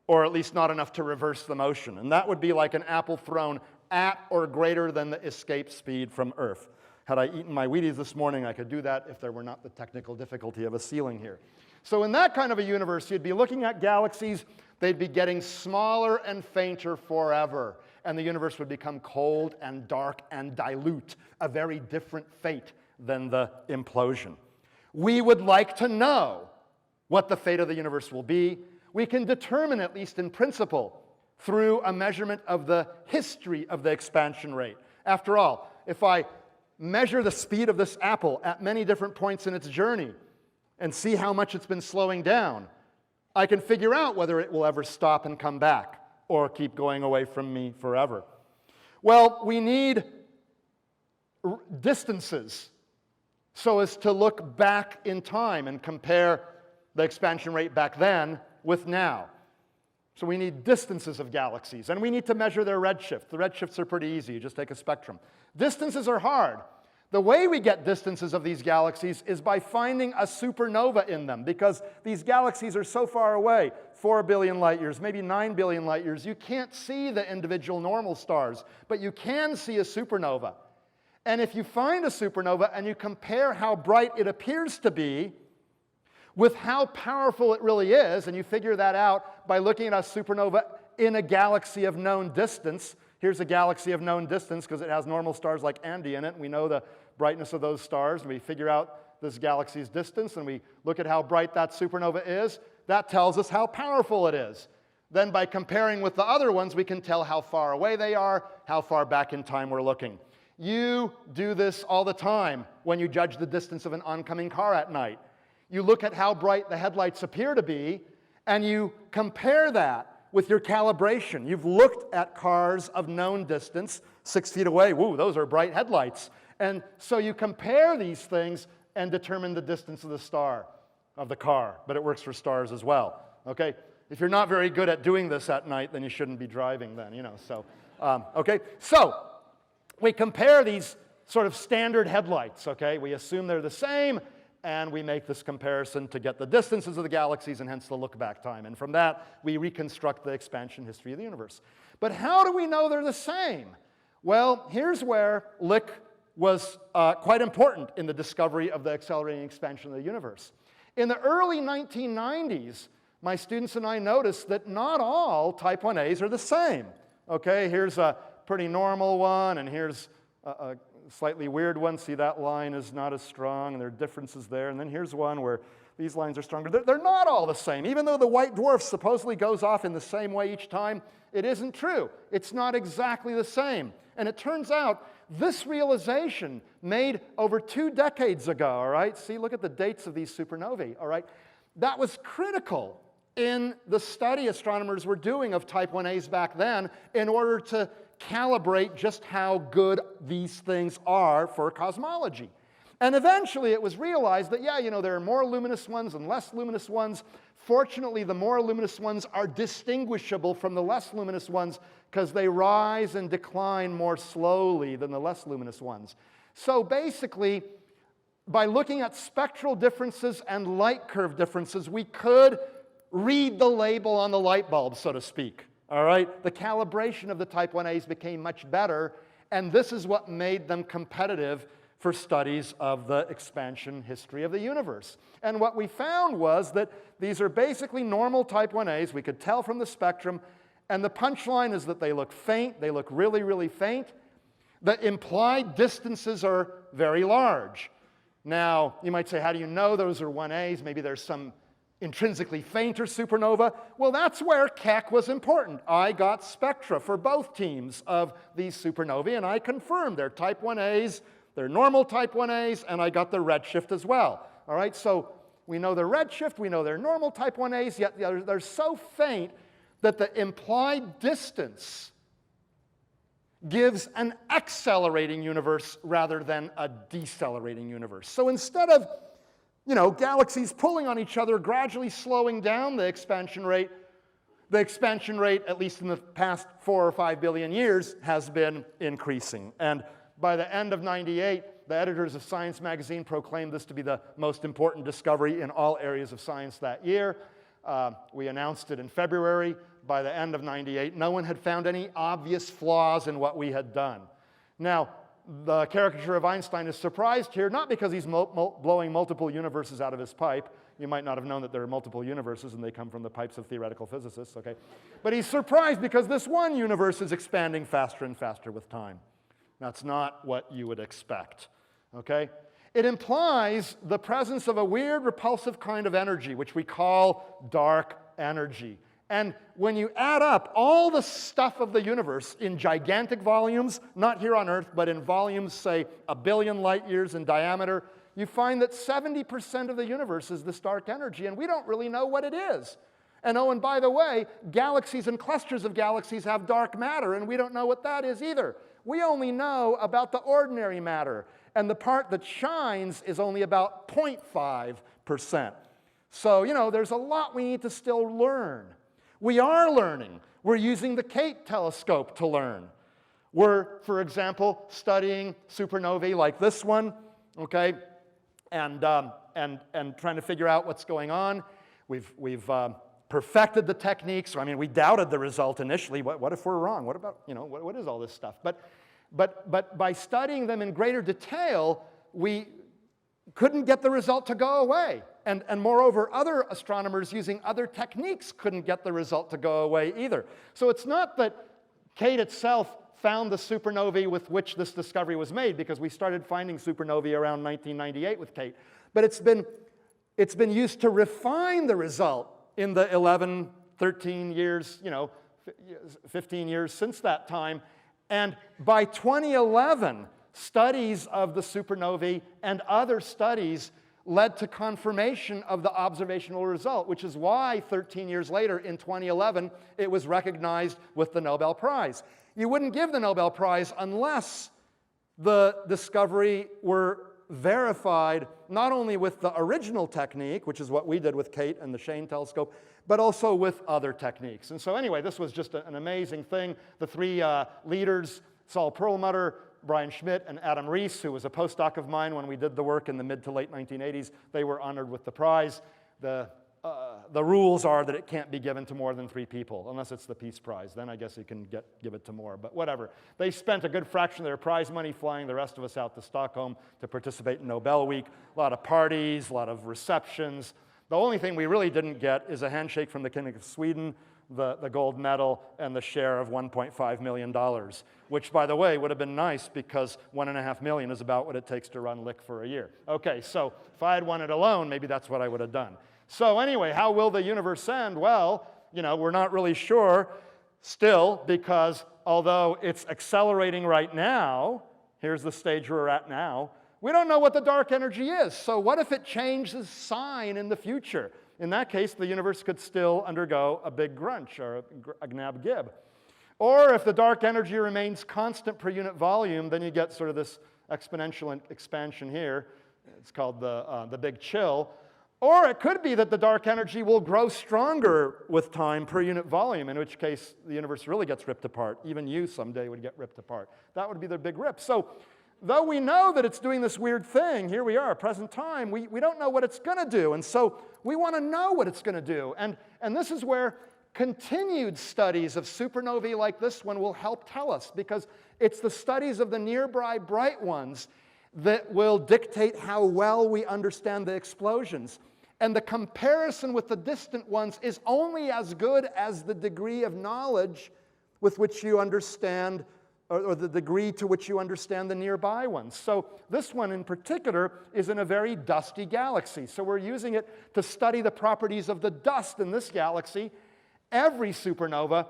Speaker 2: or at least not enough to reverse the motion. And that would be like an apple thrown at or greater than the escape speed from Earth. Had I eaten my Wheaties this morning, I could do that if there were not the technical difficulty of a ceiling here. So in that kind of a universe, you'd be looking at galaxies, they'd be getting smaller and fainter forever, and the universe would become cold and dark and dilute, a very different fate than the implosion. We would like to know what the fate of the universe will be. We can determine, at least in principle, through a measurement of the history of the expansion rate. After all, if I measure the speed of this apple at many different points in its journey and see how much it's been slowing down, I can figure out whether it will ever stop and come back or keep going away from me forever. Well, we need distances so as to look back in time and compare the expansion rate back then with now. So we need distances of galaxies, and we need to measure their redshift. The redshifts are pretty easy. You just take a spectrum. Distances are hard. The way we get distances of these galaxies is by finding a supernova in them, because these galaxies are so far away, 4 billion light years, maybe 9 billion light years, you can't see the individual normal stars, but you can see a supernova. And if you find a supernova and you compare how bright it appears to be with how powerful it really is, and you figure that out by looking at a supernova in a galaxy of known distance. Here's a galaxy of known distance because it has normal stars like Andy in it, and we know the brightness of those stars, and we figure out this galaxy's distance, and we look at how bright that supernova is. That tells us how powerful it is. Then by comparing with the other ones, we can tell how far away they are, how far back in time we're looking. You do this all the time when you judge the distance of an oncoming car at night. You look at how bright the headlights appear to be, and you compare that with your calibration. You've looked at cars of known distance, 6 feet away. Woo, those are bright headlights. And so you compare these things and determine the distance of the star, of the car. But it works for stars as well. Okay? If you're not very good at doing this at night, then you shouldn't be driving then, So, okay? So, we compare these sort of standard headlights, okay? We assume they're the same, and we make this comparison to get the distances of the galaxies and hence the look-back time. And from that, we reconstruct the expansion history of the universe. But how do we know they're the same? Well, here's where Lick was quite important in the discovery of the accelerating expansion of the universe. In the early 1990s, my students and I noticed that not all type 1As are the same. Okay, here's a pretty normal one, and here's a slightly weird one. See, that line is not as strong, and there are differences there. And then here's one where these lines are stronger. They're not all the same. Even though the white dwarf supposedly goes off in the same way each time, it isn't true. It's not exactly the same. And it turns out this realization made over 2 decades ago, all right? See, look at the dates of these supernovae, all right? That was critical in the study astronomers were doing of type 1As back then in order to calibrate just how good these things are for cosmology. And eventually it was realized that, there are more luminous ones and less luminous ones. Fortunately, the more luminous ones are distinguishable from the less luminous ones because they rise and decline more slowly than the less luminous ones. So basically, by looking at spectral differences and light curve differences, we could read the label on the light bulb, so to speak. All right? The calibration of the type 1As became much better, and this is what made them competitive for studies of the expansion history of the universe. And what we found was that these are basically normal type 1As. We could tell from the spectrum, and the punchline is that they look faint. They look really, really faint. The implied distances are very large. Now, you might say, how do you know those are 1As? Maybe there's some intrinsically fainter supernova. Well, that's where Keck was important. I got spectra for both teams of these supernovae, and I confirmed they're type 1As, they're normal type 1As, and I got the redshift as well. All right, so we know the redshift, we know they're normal type 1As, yet they're so faint that the implied distance gives an accelerating universe rather than a decelerating universe. So instead of, galaxies pulling on each other, gradually slowing down the expansion rate, at least in the past 4 or 5 billion years, has been increasing. And by the end of '98, the editors of Science magazine proclaimed this to be the most important discovery in all areas of science that year. We announced it in February. By the end of '98, no one had found any obvious flaws in what we had done. Now, the caricature of Einstein is surprised here, not because he's blowing multiple universes out of his pipe. You might not have known that there are multiple universes and they come from the pipes of theoretical physicists, okay? But he's surprised because this one universe is expanding faster and faster with time. That's not what you would expect, okay? It implies the presence of a weird, repulsive kind of energy, which we call dark energy. And when you add up all the stuff of the universe in gigantic volumes, not here on Earth, but in volumes, say, 1 billion light years in diameter, you find that 70% of the universe is this dark energy, and we don't really know what it is. And oh, and by the way, galaxies and clusters of galaxies have dark matter, and we don't know what that is either. We only know about the ordinary matter, and the part that shines is only about 0.5%. So, there's a lot we need to still learn. We are learning. We're using the Kate telescope to learn. We're, for example, studying supernovae like this one, okay, and trying to figure out what's going on. We've perfected the techniques. We doubted the result initially. What if we're wrong? What about, what is all this stuff? But by studying them in greater detail, we couldn't get the result to go away. And moreover, other astronomers using other techniques couldn't get the result to go away either. So it's not that Kate itself found the supernovae with which this discovery was made, because we started finding supernovae around 1998 with Kate. But it's been used to refine the result in the 11, 13 years, 15 years since that time. And by 2011, studies of the supernovae and other studies led to confirmation of the observational result, which is why 13 years later, in 2011, it was recognized with the Nobel Prize. You wouldn't give the Nobel Prize unless the discovery were verified not only with the original technique, which is what we did with Kate and the Shane telescope, but also with other techniques. And so anyway, this was just an amazing thing. The three leaders, Saul Perlmutter, Brian Schmidt, and Adam Rees, who was a postdoc of mine when we did the work in the mid to late 1980s, they were honored with the prize. The rules are that it can't be given to more than 3 people, unless it's the Peace Prize. Then I guess you can give it to more, but whatever. They spent a good fraction of their prize money flying the rest of us out to Stockholm to participate in Nobel Week. A lot of parties, a lot of receptions. The only thing we really didn't get is a handshake from the King of Sweden, the gold medal, and the share of $1.5 million, which, by the way, would have been nice because $1.5 million is about what it takes to run Lick for a year. Okay, so if I had won it alone, maybe that's what I would have done. So anyway, how will the universe end? Well, we're not really sure still, because although it's accelerating right now, here's the stage we're at now, we don't know what the dark energy is. So what if it changes sign in the future? In that case, the universe could still undergo a big grunch or a gnab gib. Or if the dark energy remains constant per unit volume, then you get sort of this exponential expansion here. It's called the big chill. Or it could be that the dark energy will grow stronger with time per unit volume, in which case the universe really gets ripped apart. Even you someday would get ripped apart. That would be the big rip. So though we know that it's doing this weird thing, here we are, present time, we don't know what it's going to do. And so we want to know what it's going to do. And this is where continued studies of supernovae like this one will help tell us, because it's the studies of the nearby bright ones that will dictate how well we understand the explosions. And the comparison with the distant ones is only as good as the degree of knowledge with which you understand, or the degree to which you understand the nearby ones. So this one in particular is in a very dusty galaxy. So we're using it to study the properties of the dust in this galaxy. Every supernova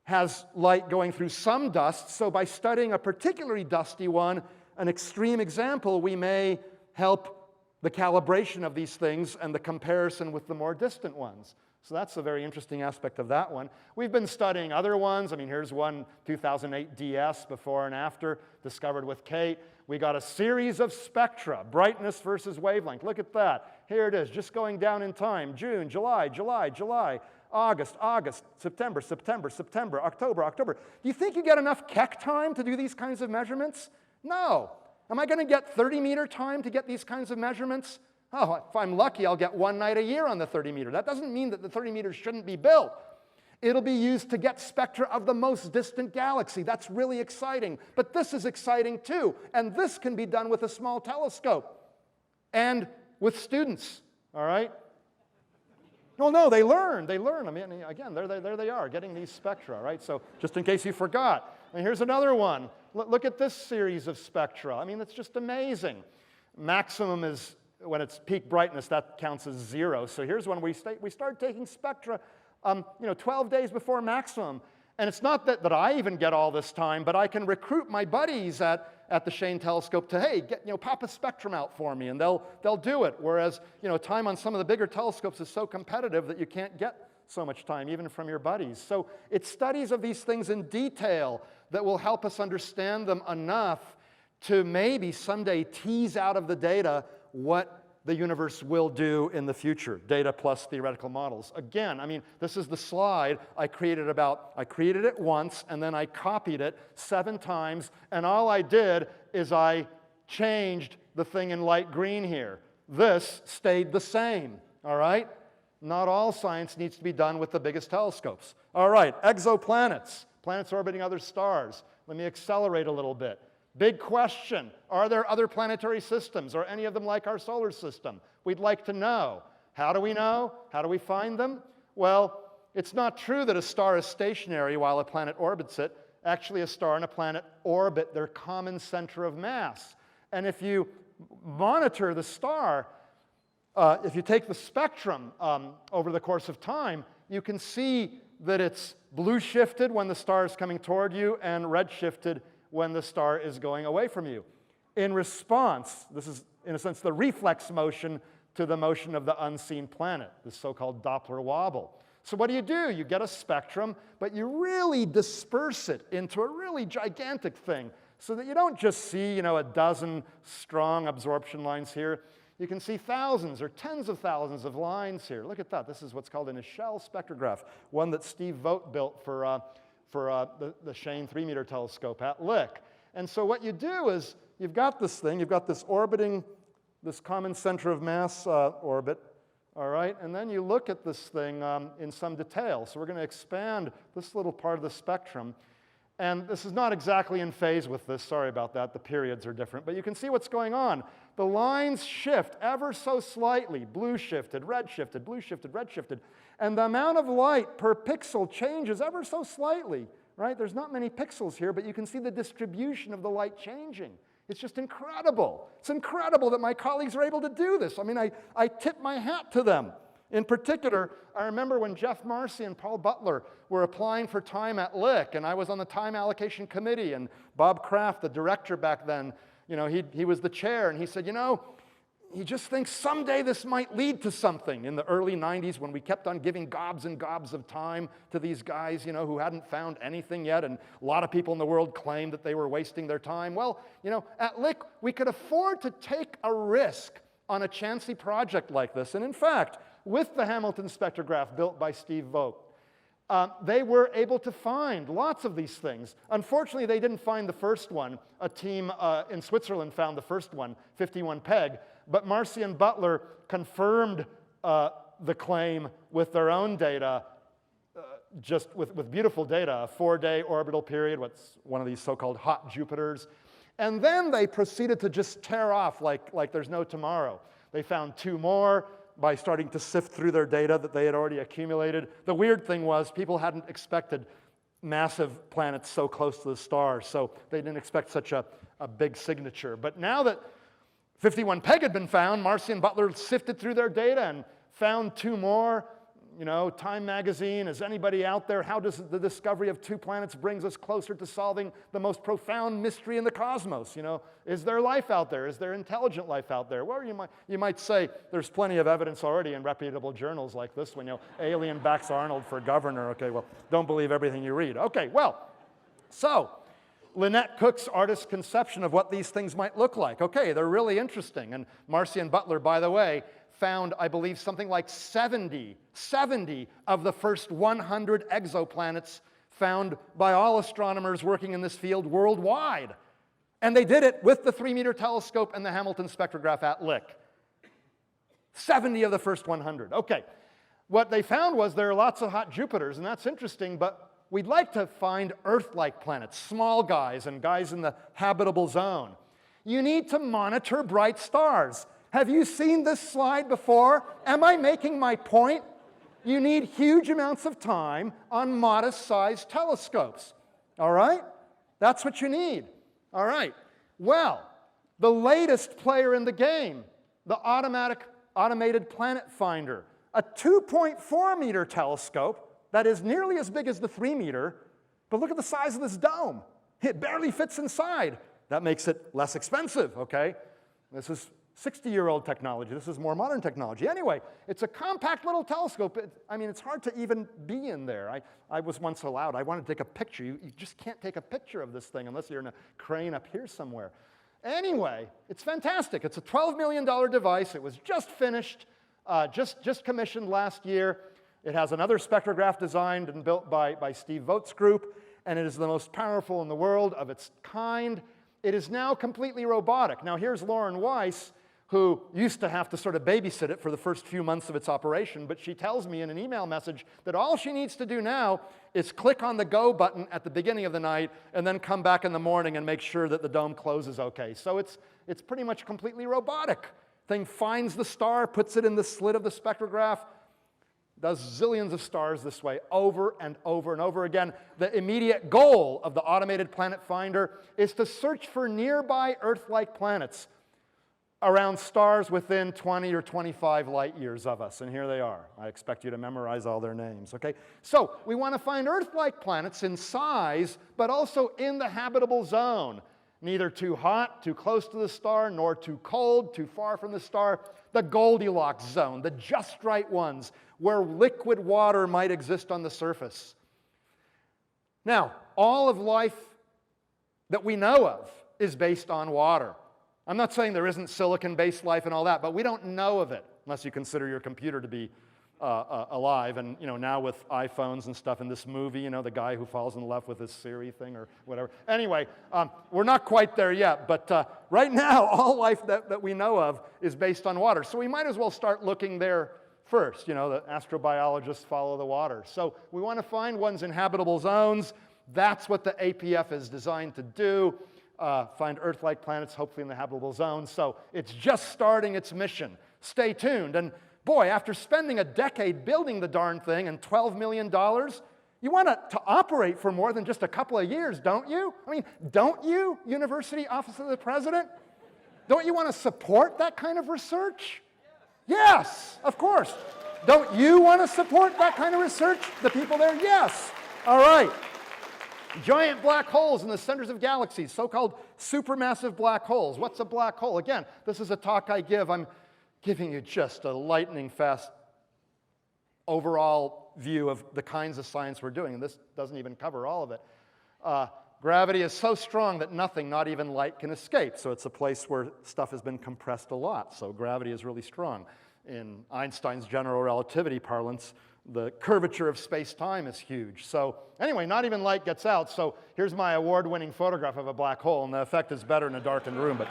Speaker 2: has light going through some dust. So by studying a particularly dusty one, an extreme example, we may help the calibration of these things and the comparison with the more distant ones. So that's a very interesting aspect of that one. We've been studying other ones. I mean, here's one, 2008 DS, before and after, discovered with Kate. We got a series of spectra, brightness versus wavelength. Look at that. Here it is, just going down in time. June, July, July, July, August, August, September, September, September, October, October. Do you think you get enough Keck time to do these kinds of measurements? No. Am I going to get 30-meter time to get these kinds of measurements? Oh, if I'm lucky, I'll get one night a year on the 30-meter. That doesn't mean that the 30 meters shouldn't be built. It'll be used to get spectra of the most distant galaxy. That's really exciting. But this is exciting too. And this can be done with a small telescope and with students, all right? Well, no, they learn. I mean, again, there they are, getting these spectra, right? So just in case you forgot. And here's another one. Look at this series of spectra. I mean, it's just amazing. Maximum is, when it's peak brightness, that counts as 0. So here's when we start taking spectra 12 days before maximum. And it's not that I even get all this time, but I can recruit my buddies at the Shane telescope to, hey, pop a spectrum out for me, and they'll do it. Whereas, time on some of the bigger telescopes is so competitive that you can't get so much time, even from your buddies. So it's studies of these things in detail that will help us understand them enough to maybe someday tease out of the data what the universe will do in the future, data plus theoretical models. Again, I mean, this is the slide I created it once, and then I copied it 7 times, and all I did is I changed the thing in light green here. This stayed the same, all right? Not all science needs to be done with the biggest telescopes. All right, exoplanets, planets orbiting other stars. Let me accelerate a little bit. Big question, are there other planetary systems, or any of them like our solar system? We'd like to know. How do we know? How do we find them? Well, it's not true that a star is stationary while a planet orbits it. Actually, a star and a planet orbit their common center of mass. And if you monitor the star, if you take the spectrum over the course of time, you can see that it's blue shifted when the star is coming toward you and red shifted when the star is going away from you. In response, this is, in a sense, the reflex motion to the motion of the unseen planet, the so-called Doppler wobble. So what do? You get a spectrum, but you really disperse it into a really gigantic thing so that you don't just see, a dozen strong absorption lines here. You can see thousands or tens of thousands of lines here. Look at that. This is what's called an Echelle spectrograph, one that Steve Vogt built for the Shane 3-meter telescope at Lick. And so what you do is you've got this thing, you've got this orbiting, this common center of mass orbit, all right? And then you look at this thing in some detail. So we're going to expand this little part of the spectrum. And this is not exactly in phase with this. Sorry about that. The periods are different. But you can see what's going on. The lines shift ever so slightly. Blue shifted, red shifted, blue shifted, red shifted. And the amount of light per pixel changes ever so slightly, right? There's not many pixels here, but you can see the distribution of the light changing. It's just incredible. It's incredible that my colleagues are able to do this. I mean, I tip my hat to them. In particular, I remember when Jeff Marcy and Paul Butler were applying for time at Lick, and I was on the time allocation committee, and Bob Kraft, the director back then, he was the chair, and he said, he just thinks someday this might lead to something. In the early 90s, when we kept on giving gobs and gobs of time to these guys, who hadn't found anything yet, and a lot of people in the world claimed that they were wasting their time. Well, at Lick, we could afford to take a risk on a chancy project like this. And in fact, with the Hamilton spectrograph built by Steve Vogt, they were able to find lots of these things. Unfortunately, they didn't find the first one. A team in Switzerland found the first one, 51 Peg. But Marcy and Butler confirmed the claim with their own data, just with beautiful data, a 4-day orbital period, what's one of these so-called hot Jupiters. And then they proceeded to just tear off like there's no tomorrow. They found 2 more by starting to sift through their data that they had already accumulated. The weird thing was people hadn't expected massive planets so close to the stars, so they didn't expect such a big signature. But now that 51 Peg had been found, Marcy and Butler sifted through their data and found 2 more, You know, Time magazine, is anybody out there? How does the discovery of 2 planets brings us closer to solving the most profound mystery in the cosmos? You know, is there life out there? Is there intelligent life out there? Well, you might say there's plenty of evidence already in reputable journals like this one. You know, alien backs Arnold for governor. Okay, well, don't believe everything you read. Okay, well, so Lynette Cook's artist's conception of what these things might look like. Okay, they're really interesting. And Marcian Butler, by the way, found, I believe, something like 70 of the first 100 exoplanets found by all astronomers working in this field worldwide. And they did it with the 3-meter telescope and the Hamilton spectrograph at Lick. 70 of the first 100. Okay, what they found was there are lots of hot Jupiters, and that's interesting, but we'd like to find Earth-like planets, small guys and guys in the habitable zone. You need to monitor bright stars. Have you seen this slide before? Am I making my point? You need huge amounts of time on modest-sized telescopes. All right? That's what you need. All right. Well, the latest player in the game, the automated planet finder, a 2.4-meter telescope that is nearly as big as the 3-meter, but look at the size of this dome. It barely fits inside. That makes it less expensive, okay? This is 60-year-old technology. This is more modern technology. Anyway, it's a compact little telescope. It's hard to even be in there. I was once allowed. I wanted to take a picture. You just can't take a picture of this thing unless you're in a crane up here somewhere. Anyway, it's fantastic. It's a $12 million device. It was just finished, just commissioned last year. It has another spectrograph designed and built by Steve Vogt's group, and it is the most powerful in the world of its kind. It is now completely robotic. Now, here's Lauren Weiss, who used to have to sort of babysit it for the first few months of its operation, but she tells me in an email message that all she needs to do now is click on the go button at the beginning of the night and then come back in the morning and make sure that the dome closes okay. So it's pretty much completely robotic. Thing finds the star, puts it in the slit of the spectrograph, does zillions of stars this way over and over and over again. The immediate goal of the automated planet finder is to search for nearby Earth-like planets around stars within 20 or 25 light years of us, and here they are. I expect you to memorize all their names, okay? So we want to find Earth-like planets in size, but also in the habitable zone. Neither too hot, too close to the star, nor too cold, too far from the star. The Goldilocks zone, the just right ones, where liquid water might exist on the surface. Now, all of life that we know of is based on water. I'm not saying there isn't silicon-based life and all that, but we don't know of it, unless you consider your computer to be alive. And now with iPhones and stuff in this movie, the guy who falls in love with his Siri thing or whatever. Anyway, we're not quite there yet, but right now, all life that we know of is based on water. So we might as well start looking there first. The astrobiologists follow the water. So we want to find ones in habitable zones. That's what the APF is designed to do. Find Earth-like planets, hopefully in the habitable zone. So it's just starting its mission. Stay tuned. And boy, after spending a decade building the darn thing and $12 million, you want it to operate for more than just a couple of years, don't you? Don't you, University Office of the President? Don't you want to support that kind of research? Yes, of course. Don't you want to support that kind of research? The people there? Yes. All right. Giant black holes in the centers of galaxies, so-called supermassive black holes. What's a black hole? Again, this is a talk I give. I'm giving you just a lightning-fast overall view of the kinds of science we're doing, and this doesn't even cover all of it. Gravity is so strong that nothing, not even light, can escape. So it's a place where stuff has been compressed a lot. So gravity is really strong. In Einstein's general relativity parlance, the curvature of space-time is huge. So anyway, not even light gets out. So here's my award-winning photograph of a black hole, and the effect is better in a darkened room. But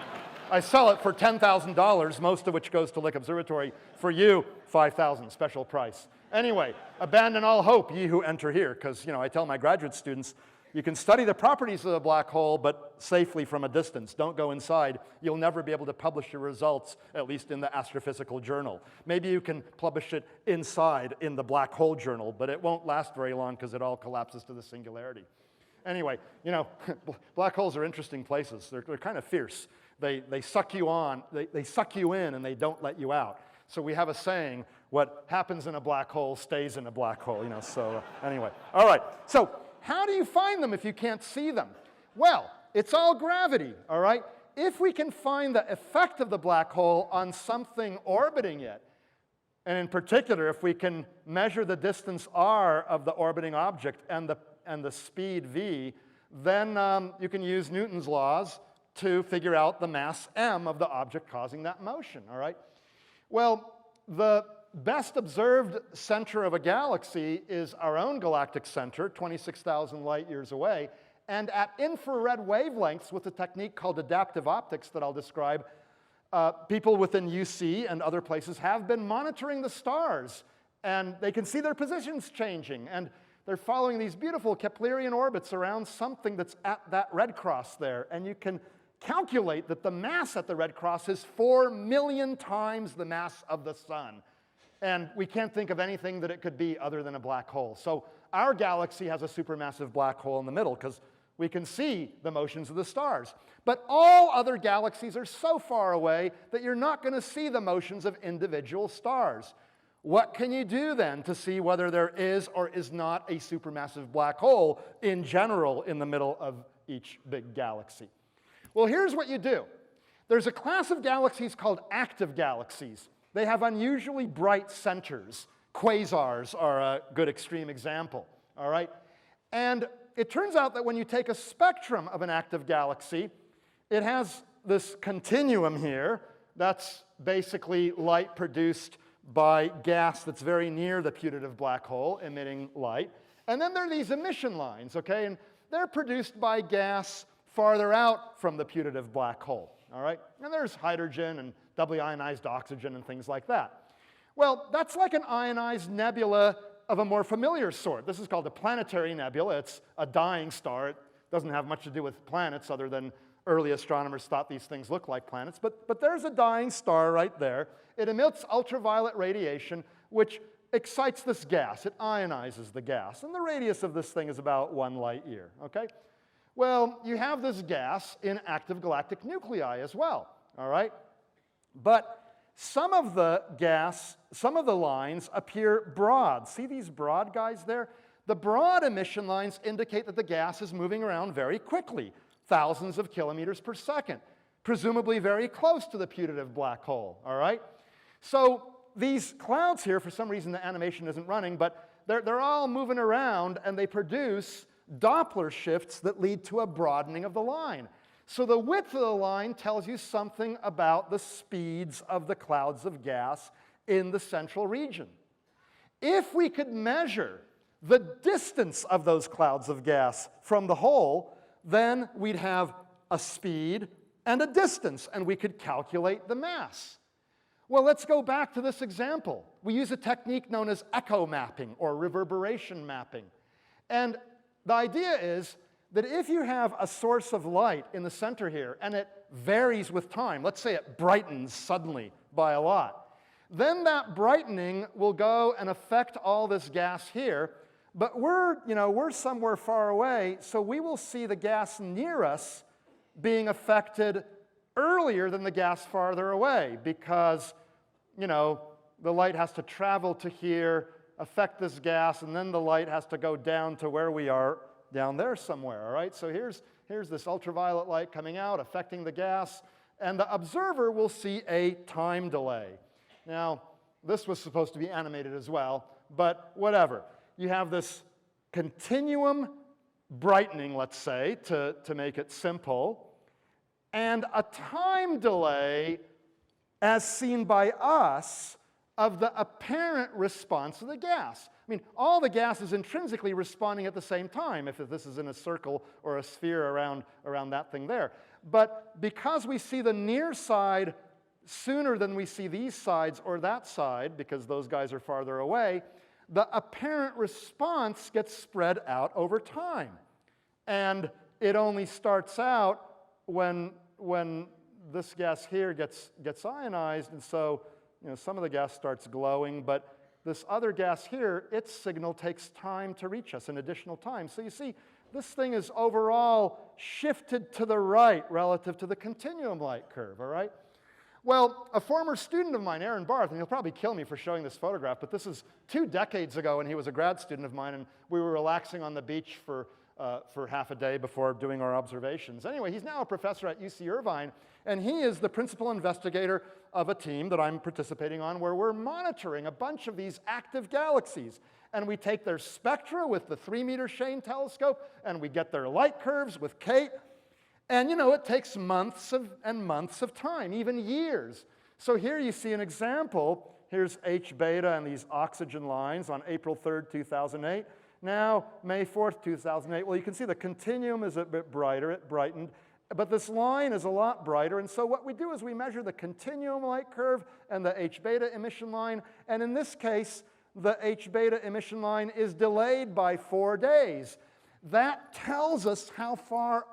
Speaker 2: I sell it for $10,000, most of which goes to Lick Observatory. For you, $5,000, special price. Anyway, abandon all hope, ye who enter here, because I tell my graduate students, you can study the properties of the black hole, but safely from a distance. Don't go inside. You'll never be able to publish your results, at least in the Astrophysical Journal. Maybe you can publish it inside in the Black Hole Journal, but it won't last very long because it all collapses to the singularity. Anyway, black holes are interesting places. They're kind of fierce. They suck you on, they suck you in, and they don't let you out. So we have a saying, what happens in a black hole stays in a black hole, you know, so anyway. All right, so how do you find them if you can't see them? Well, it's all gravity, all right? If we can find the effect of the black hole on something orbiting it, and in particular, if we can measure the distance r of the orbiting object and the speed v, then you can use Newton's laws to figure out the mass m of the object causing that motion, all right? Well, the best observed center of a galaxy is our own galactic center, 26,000 light years away, and at infrared wavelengths with a technique called adaptive optics that I'll describe, people within UC and other places have been monitoring the stars, and they can see their positions changing, and they're following these beautiful Keplerian orbits around something that's at that red cross there, and you can calculate that the mass at the red cross is 4 million times the mass of the sun. And we can't think of anything that it could be other than a black hole. So our galaxy has a supermassive black hole in the middle because we can see the motions of the stars. But all other galaxies are so far away that you're not going to see the motions of individual stars. What can you do then to see whether there is or is not a supermassive black hole in general in the middle of each big galaxy? Well, here's what you do. There's a class of galaxies called active galaxies. They have unusually bright centers. Quasars are a good extreme example, all right? And it turns out that when you take a spectrum of an active galaxy, it has this continuum here. That's basically light produced by gas that's very near the putative black hole, emitting light. And then there are these emission lines, okay? And they're produced by gas farther out from the putative black hole, all right? And there's hydrogen and doubly ionized oxygen and things like that. Well, that's like an ionized nebula of a more familiar sort. This is called a planetary nebula. It's a dying star. It doesn't have much to do with planets other than early astronomers thought these things look like planets. But there's a dying star right there. It emits ultraviolet radiation, which excites this gas. It ionizes the gas. And the radius of this thing is about 1 light year, okay? Well, you have this gas in active galactic nuclei as well, all right? But some of the gas, some of the lines appear broad. See these broad guys there? The broad emission lines indicate that the gas is moving around very quickly, thousands of kilometers per second, presumably very close to the putative black hole, all right? So these clouds here, for some reason the animation isn't running, but they're all moving around and they produce Doppler shifts that lead to a broadening of the line. So the width of the line tells you something about the speeds of the clouds of gas in the central region. If we could measure the distance of those clouds of gas from the hole, then we'd have a speed and a distance, and we could calculate the mass. Well, let's go back to this example. We use a technique known as echo mapping or reverberation mapping. And the idea is that if you have a source of light in the center here and it varies with time, let's say it brightens suddenly by a lot, then that brightening will go and affect all this gas here, but we're somewhere far away, so we will see the gas near us being affected earlier than the gas farther away because, the light has to travel to here, affect this gas, and then the light has to go down to where we are down there somewhere, all right? So here's this ultraviolet light coming out, affecting the gas, and the observer will see a time delay. Now, this was supposed to be animated as well, but whatever. You have this continuum brightening, let's say, to make it simple, and a time delay as seen by us of the apparent response of the gas. I mean, all the gas is intrinsically responding at the same time, if this is in a circle or a sphere around that thing there. But because we see the near side sooner than we see these sides or that side, because those guys are farther away, the apparent response gets spread out over time. And it only starts out when this gas here gets ionized, and so some of the gas starts glowing, but this other gas here, its signal takes time to reach us, an additional time. So you see, this thing is overall shifted to the right relative to the continuum light curve, all right? Well, a former student of mine, Aaron Barth, and he'll probably kill me for showing this photograph, but this is 2 decades ago, and he was a grad student of mine, and we were relaxing on the beach for half a day before doing our observations. Anyway, he's now a professor at UC Irvine, and he is the principal investigator of a team that I'm participating on where we're monitoring a bunch of these active galaxies. And we take their spectra with the 3-meter Shane telescope, and we get their light curves with Kate. And, you know, it takes months and months of time, even years. So here you see an example. Here's H beta and these oxygen lines on April 3rd, 2008. Now, May 4th, 2008. Well, you can see the continuum is a bit brighter. It brightened. But this line is a lot brighter. And so what we do is we measure the continuum light curve and the H beta emission line. And in this case, the H beta emission line is delayed by 4 days. That tells us how far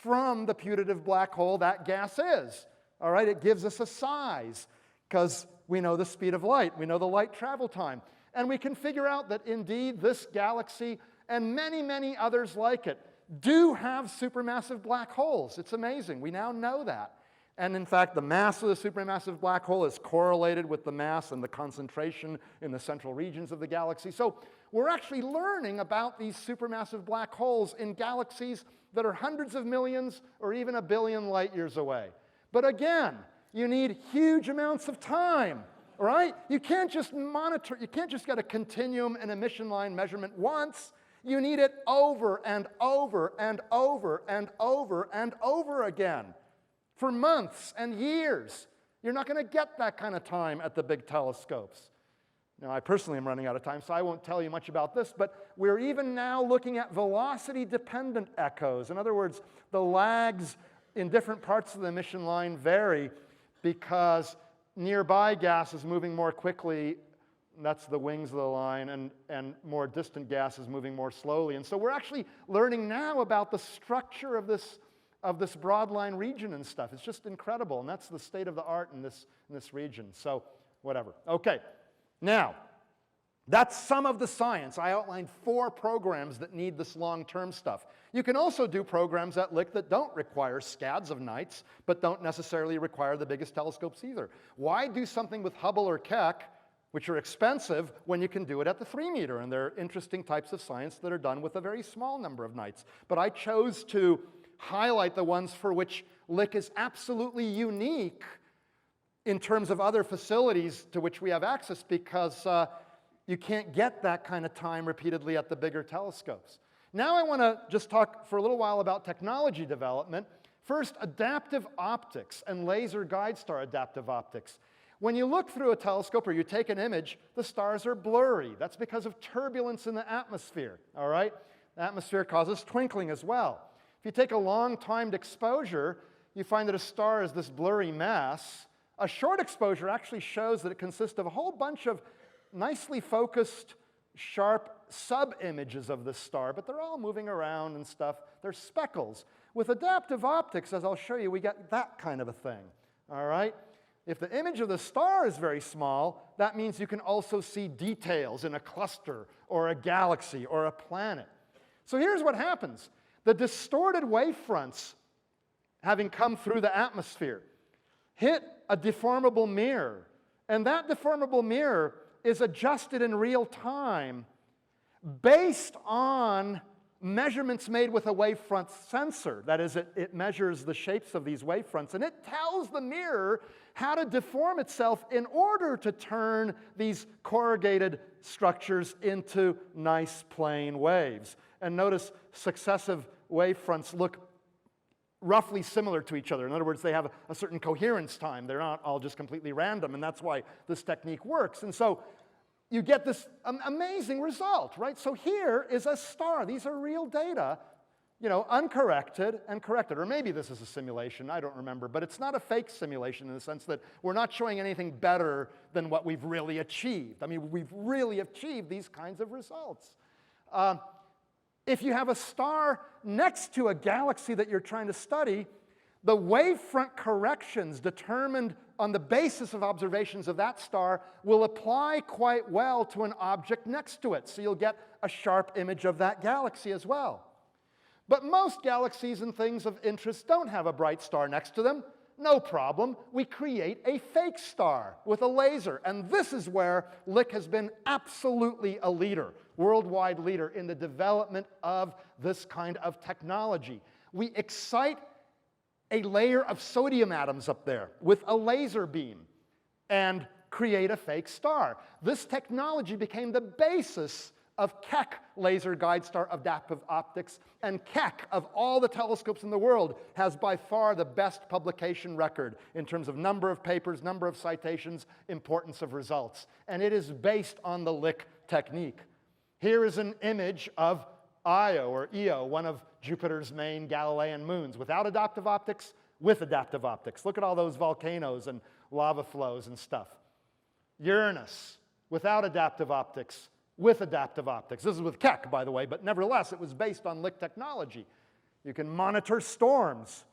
Speaker 2: from the putative black hole that gas is. All right, it gives us a size because we know the speed of light, we know the light travel time, and we can figure out that indeed this galaxy and many, many others like it do have supermassive black holes. It's amazing. We now know that. And in fact, the mass of the supermassive black hole is correlated with the mass and the concentration in the central regions of the galaxy. So we're actually learning about these supermassive black holes in galaxies that are hundreds of millions or even 1 billion light years away. But again, you need huge amounts of time, right? You can't just monitor, you can't just get a continuum and emission line measurement once. You need it over and over and over and over and over again for months and years. You're not going to get that kind of time at the big telescopes. Now, I personally am running out of time, so I won't tell you much about this, but we're even now looking at velocity-dependent echoes. In other words, the lags in different parts of the emission line vary because nearby gas is moving more quickly, that's the wings of the line, and more distant gas is moving more slowly. And so we're actually learning now about the structure of this broadline region and stuff. It's just incredible, and that's the state of the art in this region. So whatever. Okay. Now, that's some of the science. I outlined 4 programs that need this long-term stuff. You can also do programs at Lick that don't require scads of nights, but don't necessarily require the biggest telescopes either. Why do something with Hubble or Keck, which are expensive, when you can do it at the 3-meter? And there are interesting types of science that are done with a very small number of nights. But I chose to highlight the ones for which Lick is absolutely unique in terms of other facilities to which we have access, because you can't get that kind of time repeatedly at the bigger telescopes. Now I want to just talk for a little while about technology development. First, adaptive optics and laser guide star adaptive optics. When you look through a telescope or you take an image, the stars are blurry. That's because of turbulence in the atmosphere, all right? The atmosphere causes twinkling as well. If you take a long-timed exposure, you find that a star is this blurry mass. A short exposure actually shows that it consists of a whole bunch of nicely focused, sharp sub-images of the star, but they're all moving around and stuff. They're speckles. With adaptive optics, as I'll show you, we get that kind of a thing, all right? If the image of the star is very small, that means you can also see details in a cluster or a galaxy or a planet. So here's what happens. The distorted wavefronts, having come through the atmosphere, hit a deformable mirror, and that deformable mirror is adjusted in real time based on measurements made with a wavefront sensor. That is, it measures the shapes of these wavefronts, and it tells the mirror how to deform itself in order to turn these corrugated structures into nice plain waves. And notice successive wavefronts look roughly similar to each other. In other words, they have a certain coherence time. They're not all just completely random, and that's why this technique works. And so you get this amazing result, right? So here is a star. These are real data, you know, uncorrected and corrected. Or maybe this is a simulation, I don't remember. But it's not a fake simulation in the sense that we're not showing anything better than what we've really achieved. I mean, we've really achieved these kinds of results. If you have a star next to a galaxy that you're trying to study, the wavefront corrections determined on the basis of observations of that star will apply quite well to an object next to it. So you'll get a sharp image of that galaxy as well. But most galaxies and things of interest don't have a bright star next to them. No problem. We create a fake star with a laser. And this is where Lick has been absolutely a leader, worldwide leader in the development of this kind of technology. We excite a layer of sodium atoms up there with a laser beam and create a fake star. This technology became the basis of Keck laser guide star adaptive optics, and Keck, of all the telescopes in the world, has by far the best publication record in terms of number of papers, number of citations, importance of results. And it is based on the Lick technique. Here is an image of Io, or Io, one of Jupiter's main Galilean moons, without adaptive optics, with adaptive optics. Look at all those volcanoes and lava flows and stuff. Uranus, without adaptive optics, with adaptive optics. This is with Keck, by the way, but nevertheless, it was based on Lick technology. You can monitor storms.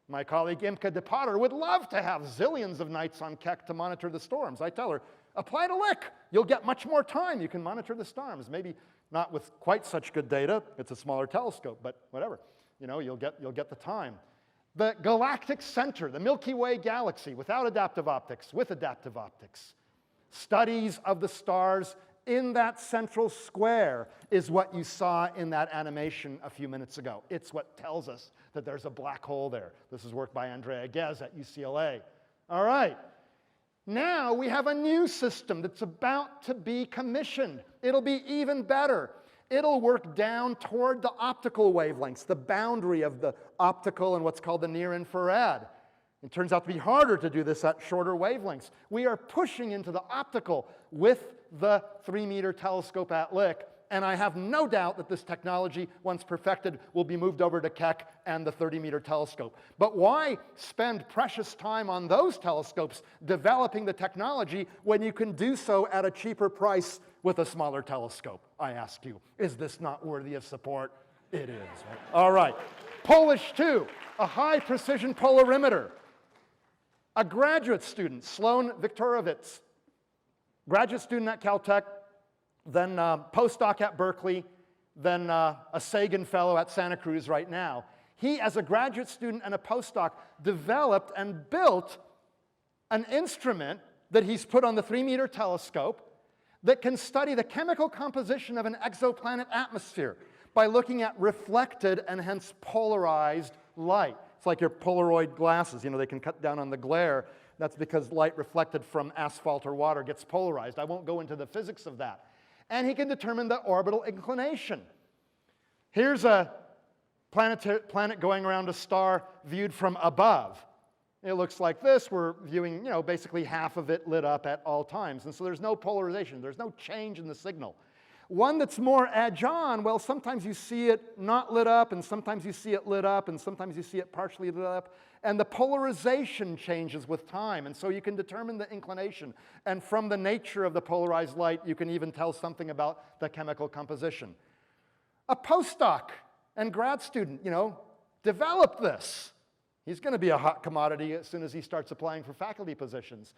Speaker 2: My colleague Imke de Potter would love to have zillions of nights on Keck to monitor the storms. I tell her, apply to Lick. You'll get much more time. You can monitor the storms. Maybe not with quite such good data. It's a smaller telescope, but whatever. You know, you'll get the time. The galactic center, the Milky Way galaxy, without adaptive optics, with adaptive optics. Studies of the stars in that central square is what you saw in that animation a few minutes ago. It's what tells us that there's a black hole there. This is work by Andrea Ghez at UCLA. All right. Now we have a new system that's about to be commissioned. It'll be even better. It'll work down toward the optical wavelengths, the boundary of the optical and what's called the near-infrared. It turns out to be harder to do this at shorter wavelengths. We are pushing into the optical with the 3-meter telescope at Lick, and I have no doubt that this technology, once perfected, will be moved over to Keck and the 30-meter telescope. But why spend precious time on those telescopes developing the technology when you can do so at a cheaper price with a smaller telescope? I ask you, is this not worthy of support? It is. Right? All right. Polish 2, a high-precision polarimeter. A graduate student, Sloan Viktorovits, graduate student at Caltech, then postdoc at Berkeley, then a Sagan fellow at Santa Cruz right now. He, as a graduate student and a postdoc, developed and built an instrument that he's put on the 3-meter telescope that can study the chemical composition of an exoplanet atmosphere by looking at reflected and hence polarized light. It's like your Polaroid glasses. You know, they can cut down on the glare. That's because light reflected from asphalt or water gets polarized. I won't go into the physics of that. And he can determine the orbital inclination. Here's a planet going around a star viewed from above. It looks like this. We're viewing, basically half of it lit up at all times. And so there's no polarization. There's no change in the signal. One that's more edge-on, well, sometimes you see it not lit up, and sometimes you see it lit up, and sometimes you see it partially lit up. And the polarization changes with time, and so you can determine the inclination. And from the nature of the polarized light, you can even tell something about the chemical composition. A postdoc and grad student, developed this. He's going to be a hot commodity as soon as he starts applying for faculty positions.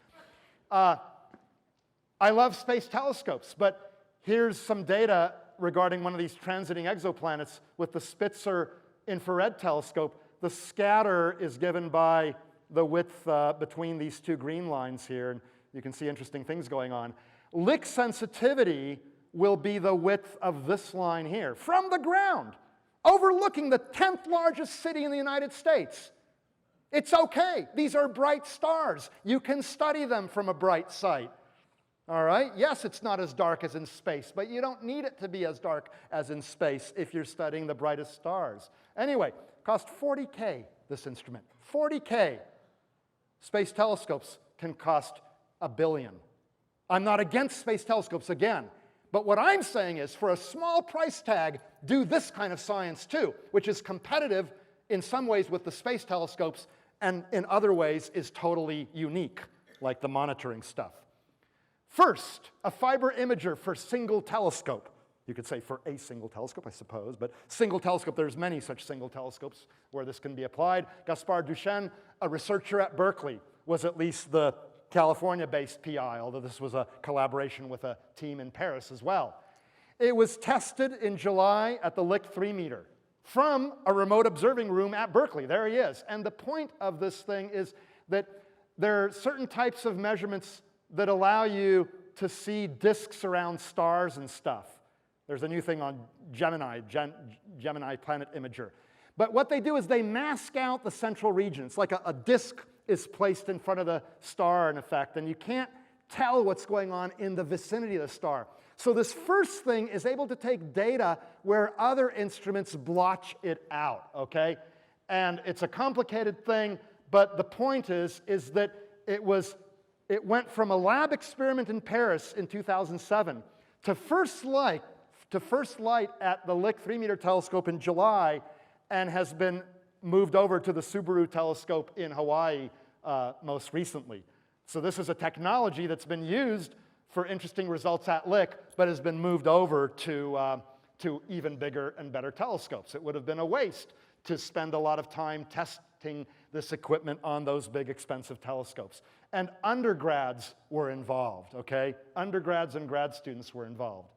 Speaker 2: I love space telescopes, but here's some data regarding one of these transiting exoplanets with the Spitzer infrared telescope. The scatter is given by the width between these two green lines here, and you can see interesting things going on. Lick sensitivity will be the width of this line here, from the ground, overlooking the 10th largest city in the United States. It's okay. These are bright stars. You can study them from a bright site. All right? Yes, it's not as dark as in space, but you don't need it to be as dark as in space if you're studying the brightest stars. Anyway, cost $40K, this instrument. $40K. Space telescopes can cost $1 billion. I'm not against space telescopes again, but what I'm saying is for a small price tag, do this kind of science too, which is competitive in some ways with the space telescopes and in other ways is totally unique, like the monitoring stuff. First, a fiber imager for single telescope. You could say for a single telescope, I suppose, but single telescope, there's many such single telescopes where this can be applied. Gaspard Duchesne, a researcher at Berkeley, was at least the California-based PI, although this was a collaboration with a team in Paris as well. It was tested in July at the Lick 3-meter. from a remote observing room at Berkeley. There he is. And the point of this thing is that there are certain types of measurements that allow you to see disks around stars and stuff. There's a new thing on Gemini Planet Imager. But what they do is they mask out the central region. It's like a disk is placed in front of the star, in effect, and you can't tell what's going on in the vicinity of the star. So this first thing is able to take data where other instruments blotch it out, okay? And it's a complicated thing, but the point is that it went from a lab experiment in Paris in 2007 to first light at the Lick 3-meter telescope in July, and has been moved over to the Subaru telescope in Hawaii most recently. So this is a technology that's been used for interesting results at Lick, but has been moved over to even bigger and better telescopes. It would have been a waste to spend a lot of time testing this equipment on those big, expensive telescopes. And undergrads were involved, okay? Undergrads and grad students were involved.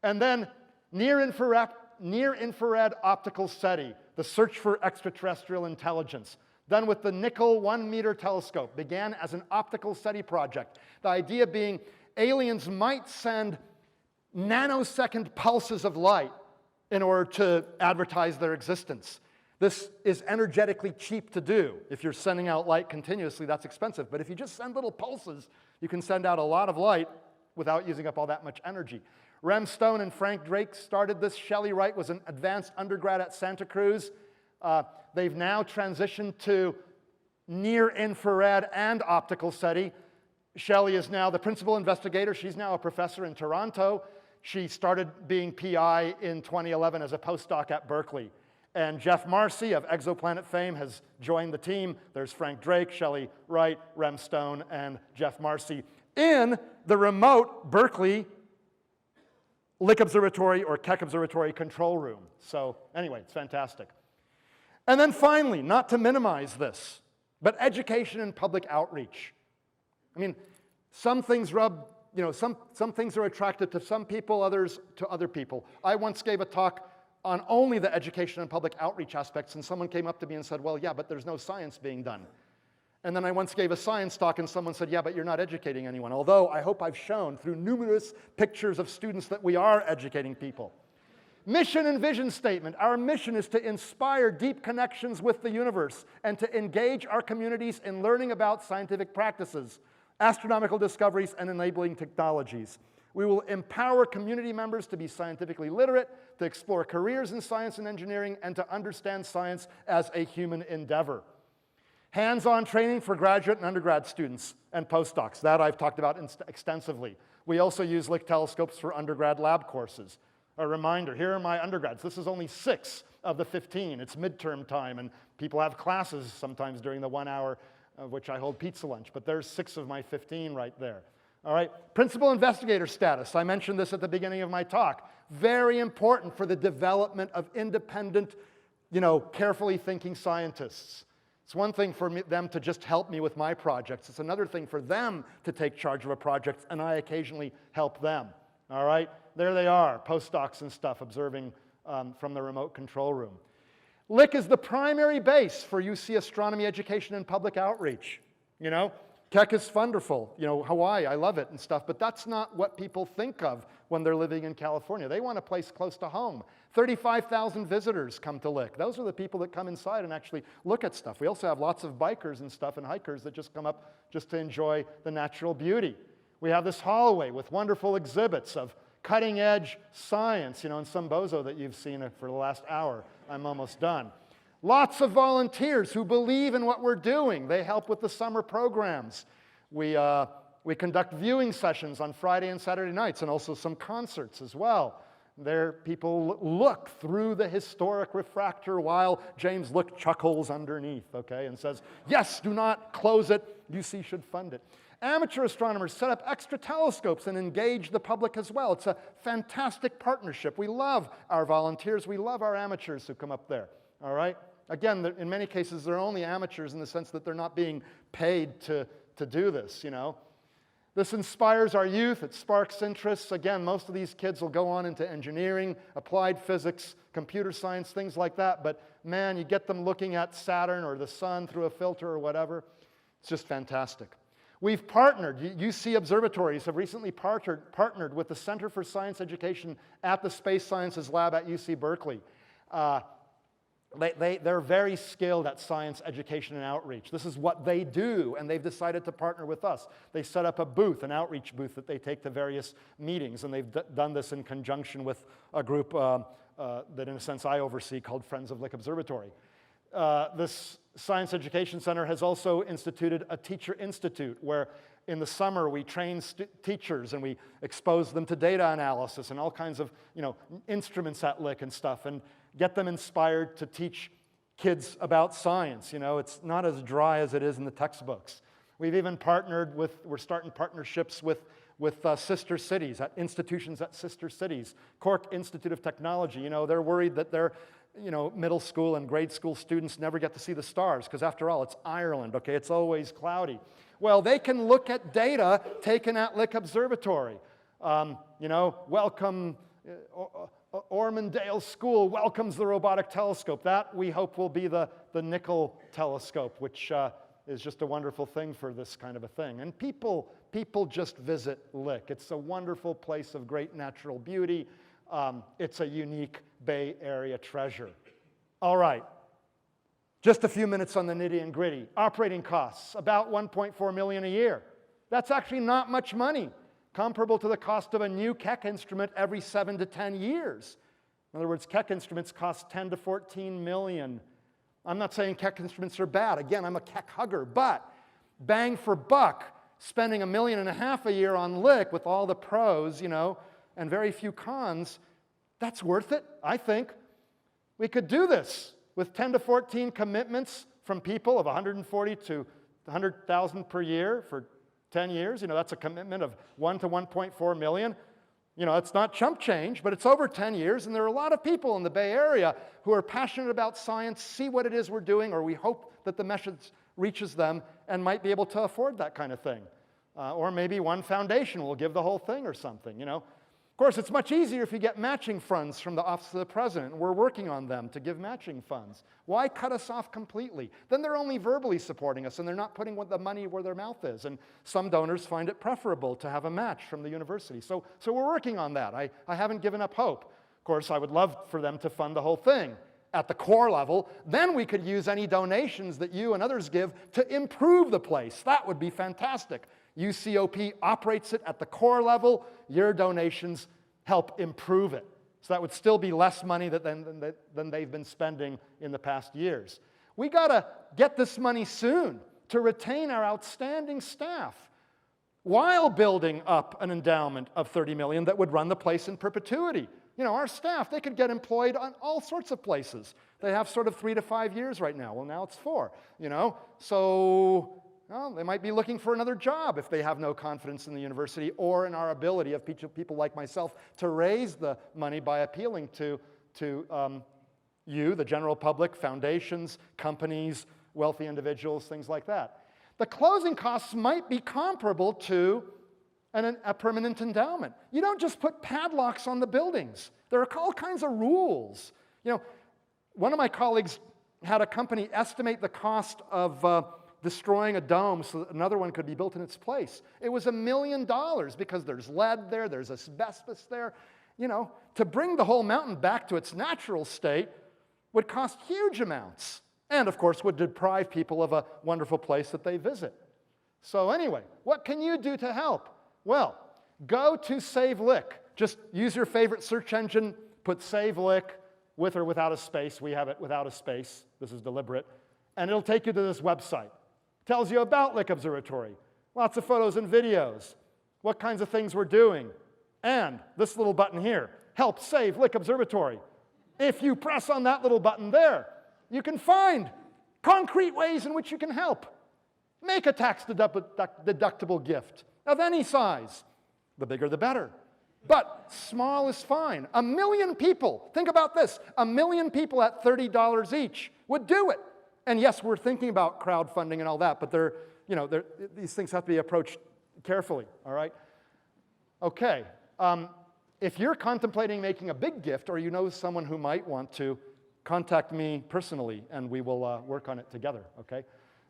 Speaker 2: And then near-infrared optical SETI, the search for extraterrestrial intelligence, done with the nickel 1-meter telescope, began as an optical SETI project. The idea being aliens might send nanosecond pulses of light in order to advertise their existence. This is energetically cheap to do. If you're sending out light continuously, that's expensive. But if you just send little pulses, you can send out a lot of light without using up all that much energy. Rem Stone and Frank Drake started this. Shelley Wright was an advanced undergrad at Santa Cruz. They've now transitioned to near-infrared and optical SETI. Shelley is now the principal investigator. She's now a professor in Toronto. She started being PI in 2011 as a postdoc at Berkeley. And Jeff Marcy of Exoplanet fame has joined the team. There's Frank Drake, Shelley Wright, Rem Stone, and Jeff Marcy in the remote Berkeley Lick Observatory or Keck Observatory control room. So anyway, it's fantastic. And then finally, not to minimize this, but education and public outreach. I mean, some things some things are attractive to some people, others to other people. I once gave a talk on only the education and public outreach aspects, and someone came up to me and said, well, yeah, but there's no science being done. And then I once gave a science talk, and someone said, yeah, but you're not educating anyone. Although I hope I've shown through numerous pictures of students that we are educating people. Mission and vision statement. Our mission is to inspire deep connections with the universe and to engage our communities in learning about scientific practices, astronomical discoveries, and enabling technologies. We will empower community members to be scientifically literate, to explore careers in science and engineering, and to understand science as a human endeavor. Hands-on training for graduate and undergrad students and postdocs. That I've talked about extensively. We also use Lick telescopes for undergrad lab courses. A reminder, here are my undergrads. This is only 6 of the 15. It's midterm time, and people have classes sometimes during the 1 hour of which I hold pizza lunch, but there's 6 of my 15 right there. All right, principal investigator status. I mentioned this at the beginning of my talk. Very important for the development of independent, carefully thinking scientists. It's one thing for them to just help me with my projects. It's another thing for them to take charge of a project, and I occasionally help them. All right, there they are, postdocs and stuff, observing from the remote control room. Lick is the primary base for UC astronomy education and public outreach. Keck is wonderful, Hawaii, I love it and stuff, but that's not what people think of when they're living in California. They want a place close to home. 35,000 visitors come to Lick. Those are the people that come inside and actually look at stuff. We also have lots of bikers and stuff and hikers that just come up just to enjoy the natural beauty. We have this hallway with wonderful exhibits of cutting-edge science, and some bozo that you've seen for the last hour. I'm almost done. Lots of volunteers who believe in what we're doing. They help with the summer programs. We conduct viewing sessions on Friday and Saturday nights, and also some concerts as well. There, people look through the historic refractor while James Look chuckles underneath, okay, and says, yes, do not close it. UC should fund it. Amateur astronomers set up extra telescopes and engage the public as well. It's a fantastic partnership. We love our volunteers. We love our amateurs who come up there, all right? Again, in many cases, they're only amateurs in the sense that they're not being paid to do this, This inspires our youth. It sparks interests. Again, most of these kids will go on into engineering, applied physics, computer science, things like that. But man, you get them looking at Saturn or the sun through a filter or whatever. It's just fantastic. We've partnered. UC Observatories have recently partnered with the Center for Science Education at the Space Sciences Lab at UC Berkeley. They're very skilled at science education and outreach. This is what they do, and they've decided to partner with us. They set up a booth, an outreach booth that they take to various meetings, and they've done this in conjunction with a group that, in a sense, I oversee called Friends of Lick Observatory. This Science Education Center has also instituted a Teacher Institute, where in the summer we train teachers and we expose them to data analysis and all kinds of instruments at Lick and stuff, and get them inspired to teach kids about science. It's not as dry as it is in the textbooks. We've even we're starting partnerships with sister cities, at institutions at sister cities. Cork Institute of Technology, they're worried that their middle school and grade school students never get to see the stars, because after all, it's Ireland, okay? It's always cloudy. Well, they can look at data taken at Lick Observatory. Welcome, Ormondale School welcomes the robotic telescope. That, we hope, will be the nickel telescope, which is just a wonderful thing for this kind of a thing. And people just visit Lick. It's a wonderful place of great natural beauty. It's a unique Bay Area treasure. All right, just a few minutes on the nitty and gritty. Operating costs, about $1.4 million a year. That's actually not much money, comparable to the cost of a new Keck instrument every 7 to 10 years. In other words, Keck instruments cost 10 to 14 million. I'm not saying Keck instruments are bad. Again, I'm a Keck hugger, but bang for buck, spending $1.5 million a year on Lick with all the pros, and very few cons, that's worth it, I think. We could do this with 10 to 14 commitments from people of 140 to 100,000 per year for 10 years. That's a commitment of 1 to 1.4 million. It's not chump change, but it's over 10 years, and there are a lot of people in the Bay Area who are passionate about science, see what it is we're doing, or we hope that the message reaches them and might be able to afford that kind of thing. Or maybe one foundation will give the whole thing or something, Of course, it's much easier if you get matching funds from the Office of the President. We're working on them to give matching funds. Why cut us off completely? Then they're only verbally supporting us, and they're not putting the money where their mouth is. And some donors find it preferable to have a match from the university. So we're working on that. I haven't given up hope. Of course, I would love for them to fund the whole thing at the core level. Then we could use any donations that you and others give to improve the place. That would be fantastic. UCOP operates it at the core level. Your donations help improve it. So that would still be less money than they've been spending in the past years. We got to get this money soon to retain our outstanding staff while building up an endowment of $30 million that would run the place in perpetuity. Our staff, they could get employed on all sorts of places. They have sort of 3 to 5 years right now. Well, now it's 4, So they might be looking for another job if they have no confidence in the university or in our ability of people like myself to raise the money by appealing to you, the general public, foundations, companies, wealthy individuals, things like that. The closing costs might be comparable to a permanent endowment. You don't just put padlocks on the buildings. There are all kinds of rules. One of my colleagues had a company estimate the cost of destroying a dome so that another one could be built in its place. It was $1 million because there's lead there, there's asbestos there. To bring the whole mountain back to its natural state would cost huge amounts, and of course would deprive people of a wonderful place that they visit. So anyway, what can you do to help? Well, go to Save Lick. Just use your favorite search engine, put Save Lick with or without a space. We have it without a space. This is deliberate. And it'll take you to this website. Tells you about Lick Observatory, lots of photos and videos, what kinds of things we're doing, and this little button here, Help Save Lick Observatory. If you press on that little button there, you can find concrete ways in which you can help. Make a tax-deductible gift of any size. The bigger the better. But small is fine. 1 million people, think about this, 1 million people at $30 each would do it. And yes, we're thinking about crowdfunding and all that, but these things have to be approached carefully, all right? Okay. If you're contemplating making a big gift, or you know someone who might want to, contact me personally, and we will work on it together, okay?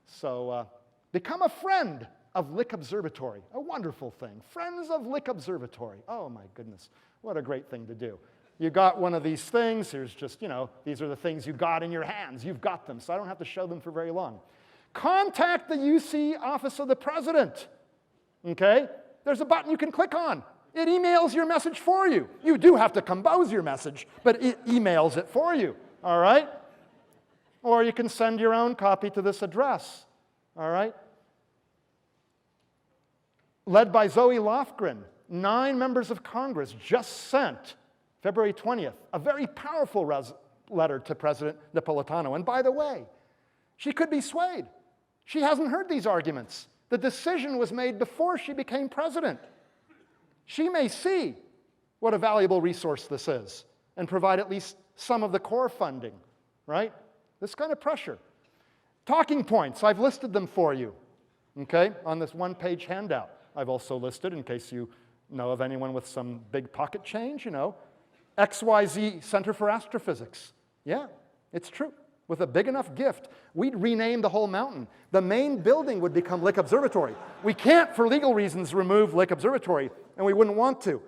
Speaker 2: So become a friend of Lick Observatory, a wonderful thing. Friends of Lick Observatory. Oh my goodness, what a great thing to do. You got one of these things, here's just, these are the things you got in your hands. You've got them, so I don't have to show them for very long. Contact the UC Office of the President, okay? There's a button you can click on. It emails your message for you. You do have to compose your message, but it emails it for you, all right? Or you can send your own copy to this address, all right? Led by Zoe Lofgren, 9 members of Congress just sent, February 20th, a very powerful letter to President Napolitano. And by the way, she could be swayed. She hasn't heard these arguments. The decision was made before she became president. She may see what a valuable resource this is and provide at least some of the core funding, right? This kind of pressure. Talking points, I've listed them for you, okay, on this one-page handout. I've also listed, in case you know of anyone with some big pocket change, XYZ Center for Astrophysics. Yeah, it's true. With a big enough gift, we'd rename the whole mountain. The main building would become Lick Observatory. We can't, for legal reasons, remove Lick Observatory, and we wouldn't want to.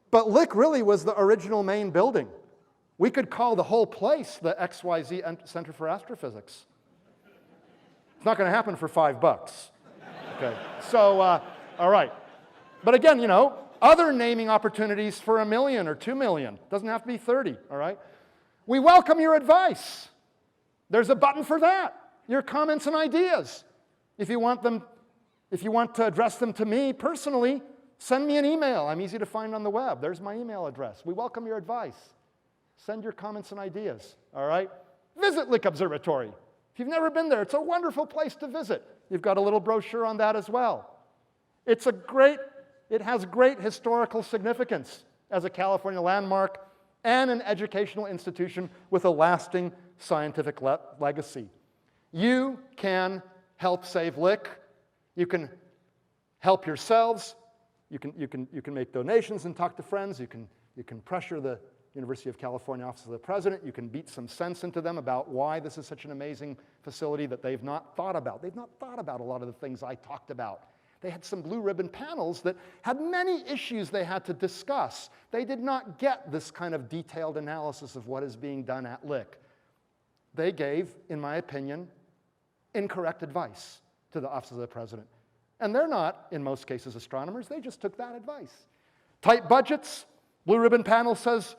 Speaker 2: But Lick really was the original main building. We could call the whole place the XYZ Center for Astrophysics. It's not going to happen for $5. Okay, so, all right. But again, other naming opportunities for $1 million or $2 million. Doesn't have to be 30, all right? We welcome your advice. There's a button for that. Your comments and ideas. If you want to address them to me personally, send me an email. I'm easy to find on the web. There's my email address. We welcome your advice. Send your comments and ideas, all right? Visit Lick Observatory. If you've never been there, it's a wonderful place to visit. You've got a little brochure on that as well. It has great historical significance as a California landmark and an educational institution with a lasting scientific legacy. You can help save Lick. You can help yourselves. You can make donations and talk to friends. You can pressure the University of California Office of the President. You can beat some sense into them about why this is such an amazing facility that they've not thought about. They've not thought about a lot of the things I talked about. They had some blue ribbon panels that had many issues they had to discuss. They did not get this kind of detailed analysis of what is being done at Lick. They gave, in my opinion, incorrect advice to the Office of the President. And they're not, in most cases, astronomers. They just took that advice. Tight budgets. Blue ribbon panel says,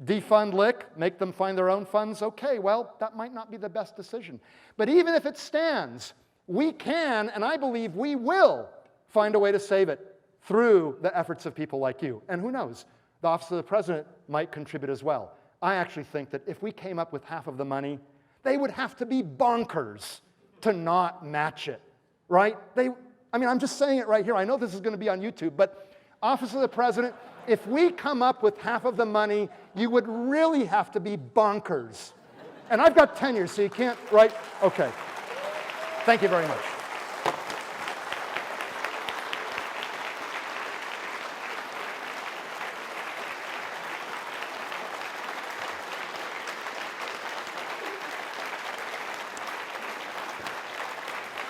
Speaker 2: defund Lick, make them find their own funds. Okay, well, that might not be the best decision. But even if it stands, we can, and I believe we will, find a way to save it through the efforts of people like you. And who knows, the Office of the President might contribute as well. I actually think that if we came up with half of the money, they would have to be bonkers to not match it, right? I'm just saying it right here. I know this is going to be on YouTube, but Office of the President, if we come up with half of the money, you would really have to be bonkers. And I've got tenure, so you can't, right? Okay. Thank you very much.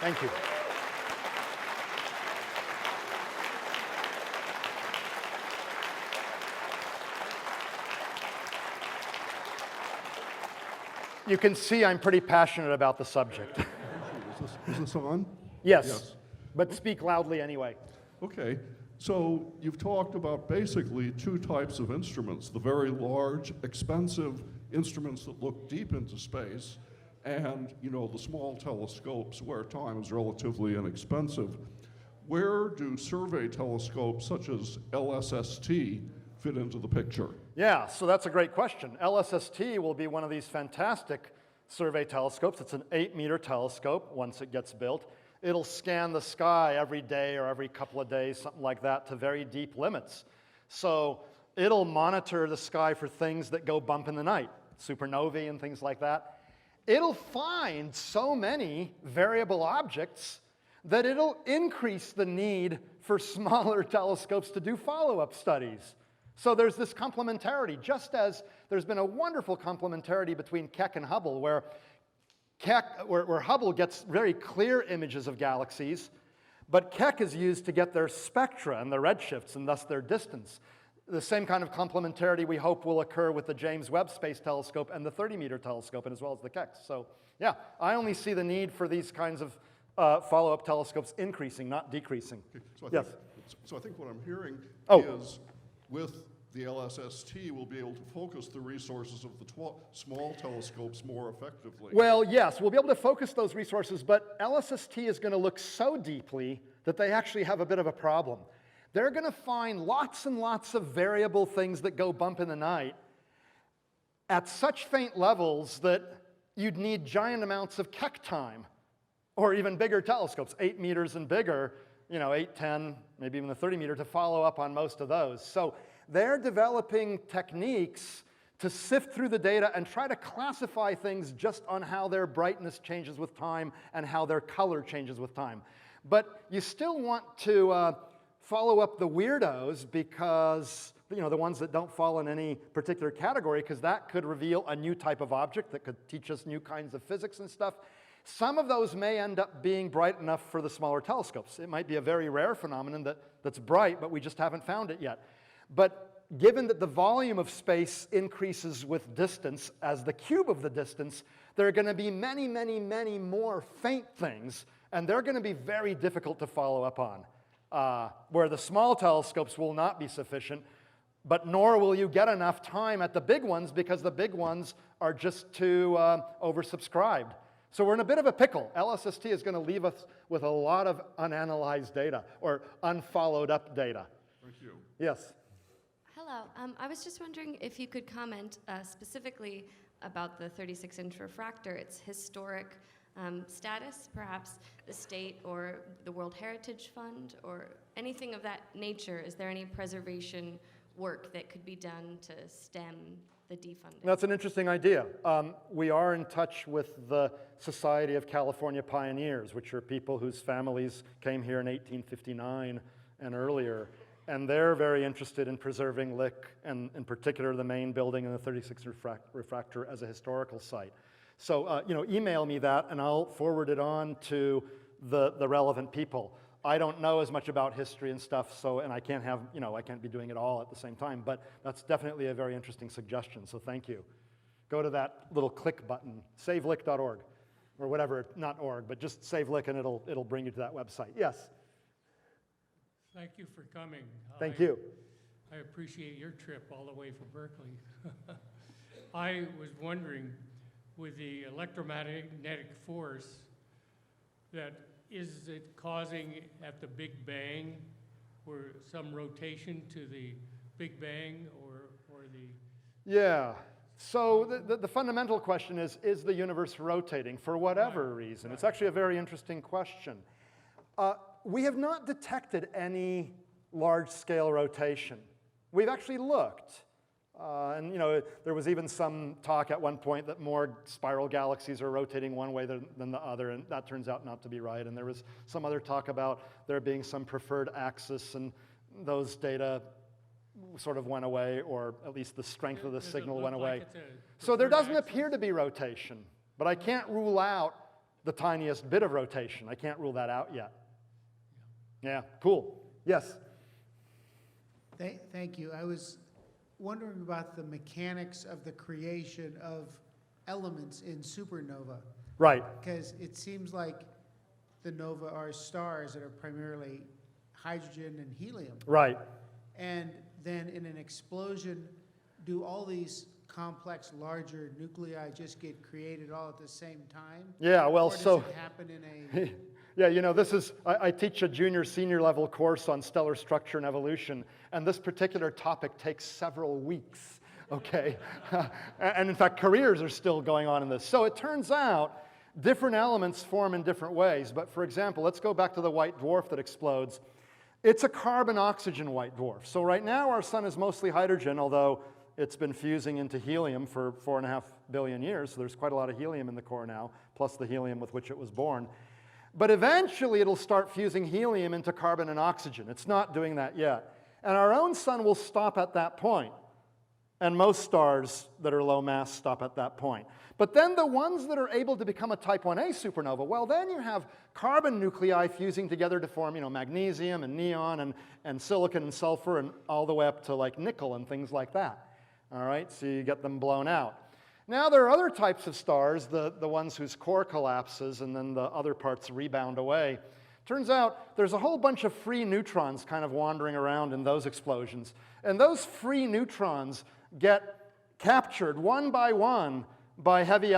Speaker 2: Thank you. You can see I'm pretty passionate about the subject.
Speaker 3: Is this on?
Speaker 2: Yes, but speak loudly anyway.
Speaker 3: Okay, so you've talked about basically 2 types of instruments, the very large, expensive instruments that look deep into space, and the small telescopes where time is relatively inexpensive. Where do survey telescopes such as LSST fit into the picture?
Speaker 2: Yeah, so that's a great question. LSST will be one of these fantastic survey telescopes. It's an 8-meter telescope once it gets built. It'll scan the sky every day or every couple of days, something like that, to very deep limits. So it'll monitor the sky for things that go bump in the night, supernovae and things like that. It'll find so many variable objects that it'll increase the need for smaller telescopes to do follow-up studies. So there's this complementarity, just as there's been a wonderful complementarity between Keck and Hubble, where Hubble gets very clear images of galaxies, but Keck is used to get their spectra and their redshifts, and thus their distance. The same kind of complementarity we hope will occur with the James Webb Space Telescope and the 30-meter telescope, and as well as the Keck. So yeah, I only see the need for these kinds of follow-up telescopes increasing, not decreasing.
Speaker 3: Okay,
Speaker 2: Yes?
Speaker 3: So I think what I'm hearing
Speaker 2: Oh.
Speaker 3: is with the LSST, we'll be able to focus the resources of the small telescopes more effectively.
Speaker 2: Well, yes, we'll be able to focus those resources, but LSST is going to look so deeply that they actually have a bit of a problem. They're going to find lots and lots of variable things that go bump in the night at such faint levels that you'd need giant amounts of Keck time, or even bigger telescopes, 8 meters and bigger, 8, 10, maybe even the 30 meter, to follow up on most of those. So they're developing techniques to sift through the data and try to classify things just on how their brightness changes with time and how their color changes with time. But you still want to follow up the weirdos, because the ones that don't fall in any particular category, because that could reveal a new type of object that could teach us new kinds of physics and stuff. Some of those may end up being bright enough for the smaller telescopes. It might be a very rare phenomenon that's bright, but we just haven't found it yet. But given that the volume of space increases with distance as the cube of the distance, there are going to be many, many, many more faint things, and they're going to be very difficult to follow up on, where the small telescopes will not be sufficient, but nor will you get enough time at the big ones, because the big ones are just too oversubscribed. So we're in a bit of a pickle. LSST is going to leave us with a lot of unanalyzed data, or unfollowed up data.
Speaker 3: Thank you.
Speaker 2: Yes?
Speaker 4: Hello. I was just wondering if you could comment specifically about the 36-inch refractor, its historic status, perhaps the state or the World Heritage Fund, or anything of that nature. Is there any preservation work that could be done to stem the defunding?
Speaker 2: That's an interesting idea. We are in touch with the Society of California Pioneers, which are people whose families came here in 1859 and earlier. And they're very interested in preserving Lick, and in particular the main building and the 36 refractor as a historical site. So, email me that, and I'll forward it on to the relevant people. I don't know as much about history and stuff, and I can't I can't be doing it all at the same time, but that's definitely a very interesting suggestion, so thank you. Go to that little click button, savelick.org, or whatever, not org, but just save Lick, and it'll bring you to that website. Yes?
Speaker 5: Thank you for coming.
Speaker 2: Thank you.
Speaker 5: I appreciate your trip all the way from Berkeley. I was wondering, with the electromagnetic force, is it causing at the Big Bang, or some rotation to the Big Bang, or the...
Speaker 2: Yeah. So the fundamental question is the universe rotating for whatever reason? Right. It's actually a very interesting question. We have not detected any large-scale rotation. We've actually looked. And there was even some talk at one point that more spiral galaxies are rotating one way than the other, and that turns out not to be right. And there was some other talk about there being some preferred axis, and those data sort of went away, or at least the strength of the signal went away.
Speaker 5: Like
Speaker 2: so there doesn't appear to be rotation, but I can't rule out the tiniest bit of rotation. I can't rule that out yet. Yeah, cool. Yes?
Speaker 6: Thank you. I was wondering about the mechanics of the creation of elements in supernova.
Speaker 2: Right.
Speaker 6: Because it seems like the nova are stars that are primarily hydrogen and helium.
Speaker 2: Right.
Speaker 6: And then in an explosion, do all these complex, larger nuclei just get created all at the same time?
Speaker 2: Yeah, well,
Speaker 6: or does
Speaker 2: so...
Speaker 6: it happen in a...
Speaker 2: Yeah, this is, I teach a junior-senior level course on stellar structure and evolution, and this particular topic takes several weeks, okay? And in fact, careers are still going on in this. So it turns out different elements form in different ways. But for example, let's go back to the white dwarf that explodes. It's a carbon-oxygen white dwarf. So right now our sun is mostly hydrogen, although it's been fusing into helium for 4.5 billion years, so there's quite a lot of helium in the core now, plus the helium with which it was born. But eventually it'll start fusing helium into carbon and oxygen. It's not doing that yet. And our own sun will stop at that point. And most stars that are low mass stop at that point. But then the ones that are able to become a type 1a supernova, well, then you have carbon nuclei fusing together to form, magnesium and neon and silicon and sulfur and all the way up to like nickel and things like that. All right, so you get them blown out. Now there are other types of stars, the ones whose core collapses and then the other parts rebound away. Turns out there's a whole bunch of free neutrons kind of wandering around in those explosions. And those free neutrons get captured one by one by heavy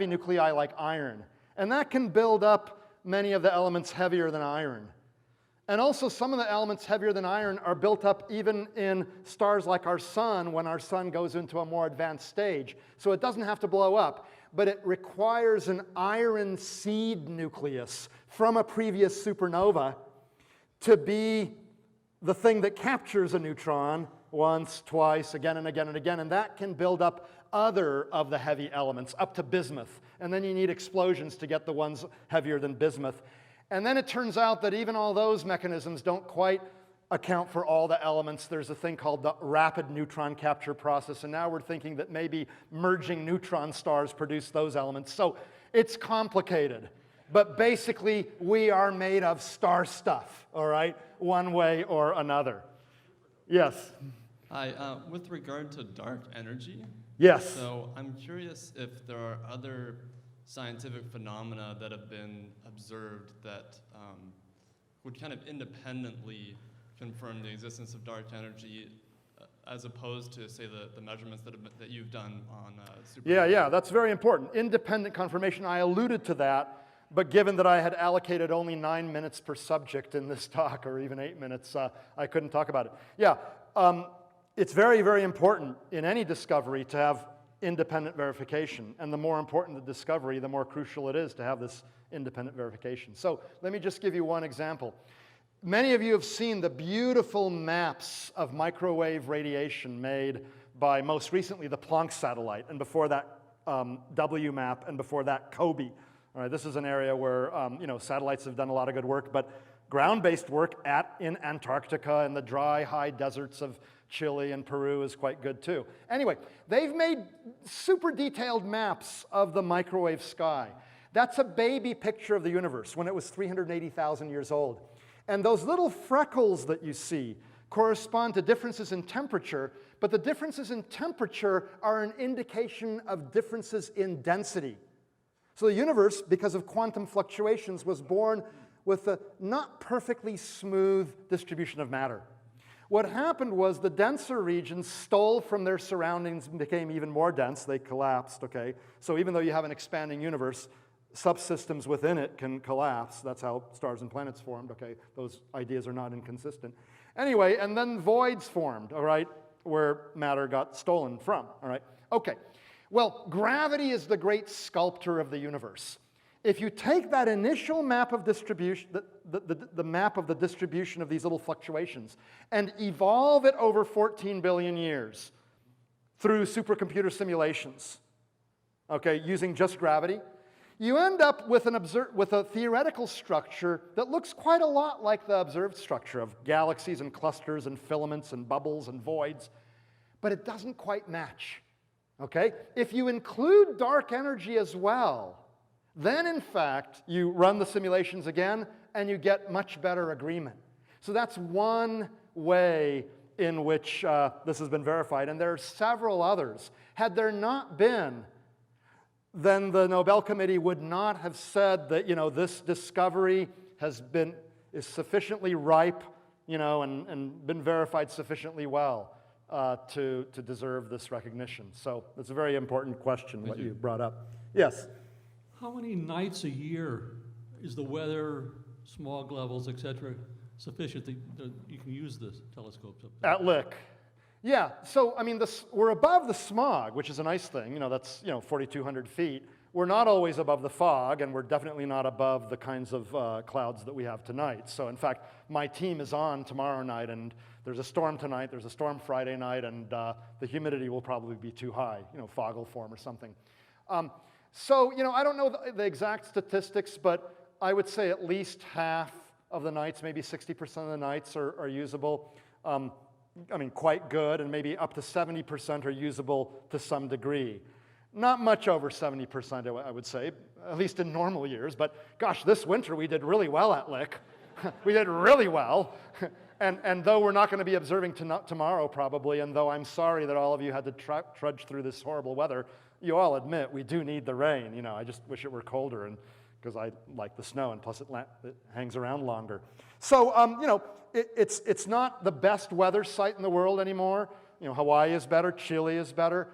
Speaker 2: nuclei like iron. And that can build up many of the elements heavier than iron. And also some of the elements heavier than iron are built up even in stars like our sun when our sun goes into a more advanced stage. So it doesn't have to blow up, but it requires an iron seed nucleus from a previous supernova to be the thing that captures a neutron once, twice, again and again and again, and that can build up other of the heavy elements, up to bismuth. And then you need explosions to get the ones heavier than bismuth. And then it turns out that even all those mechanisms don't quite account for all the elements. There's a thing called the rapid neutron capture process, and now we're thinking that maybe merging neutron stars produce those elements. So it's complicated. But basically, we are made of star stuff, all right, one way or another. Yes?
Speaker 7: Hi, with regard to dark energy,
Speaker 2: Yes.
Speaker 7: so I'm curious if there are other scientific phenomena that have been observed that would kind of independently confirm the existence of dark energy as opposed to, say, the measurements that you've done on super.
Speaker 2: Yeah, that's very important. Independent confirmation, I alluded to that, but given that I had allocated only 9 minutes per subject in this talk, or even 8 minutes, I couldn't talk about it. Yeah, it's very, very important in any discovery to have independent verification. And the more important the discovery, the more crucial it is to have this independent verification. So let me just give you one example. Many of you have seen the beautiful maps of microwave radiation made by, most recently, the Planck satellite, and before that, WMAP, and before that, COBE. All right, this is an area where satellites have done a lot of good work, but ground-based work in Antarctica and the dry, high deserts of Chile and Peru is quite good too. Anyway, they've made super detailed maps of the microwave sky. That's a baby picture of the universe when it was 380,000 years old. And those little freckles that you see correspond to differences in temperature, but the differences in temperature are an indication of differences in density. So the universe, because of quantum fluctuations, was born with a not perfectly smooth distribution of matter. What happened was the denser regions stole from their surroundings and became even more dense. They collapsed, okay? So even though you have an expanding universe, subsystems within it can collapse. That's how stars and planets formed, okay? Those ideas are not inconsistent. Anyway, and then voids formed, all right, where matter got stolen from, all right? Okay, well, gravity is the great sculptor of the universe. If you take that initial map of distribution, the map of the distribution of these little fluctuations, and evolve it over 14 billion years through supercomputer simulations, okay, using just gravity, you end up with a theoretical structure that looks quite a lot like the observed structure of galaxies and clusters and filaments and bubbles and voids, but it doesn't quite match, okay? If you include dark energy as well, then, in fact, you run the simulations again, and you get much better agreement. So that's one way in which this has been verified, and there are several others. Had there not been, then the Nobel Committee would not have said that, this discovery is sufficiently ripe, and been verified sufficiently well to deserve this recognition. So it's a very important question, what you brought up. Yes?
Speaker 8: How many nights a year is the weather, smog levels, et cetera, sufficient that you can use the telescopes up there?
Speaker 2: At Lick. Yeah, so, we're above the smog, which is a nice thing. That's, 4,200 feet. We're not always above the fog, and we're definitely not above the kinds of clouds that we have tonight. So, in fact, my team is on tomorrow night, and there's a storm tonight, there's a storm Friday night, and the humidity will probably be too high. Fog will form or something. So, I don't know the exact statistics, but I would say at least half of the nights, maybe 60% of the nights are usable. I mean, quite good, and maybe up to 70% are usable to some degree. Not much over 70%, I would say, at least in normal years. But gosh, this winter we did really well at Lick. We did really well. And though we're not going to be observing tomorrow probably, and though I'm sorry that all of you had to trudge through this horrible weather, you all admit we do need the rain. You know, I just wish it were colder, and because I like the snow, and plus it hangs around longer. So, you know, it's not the best weather site in the world anymore. You know, Hawaii is better, Chile is better.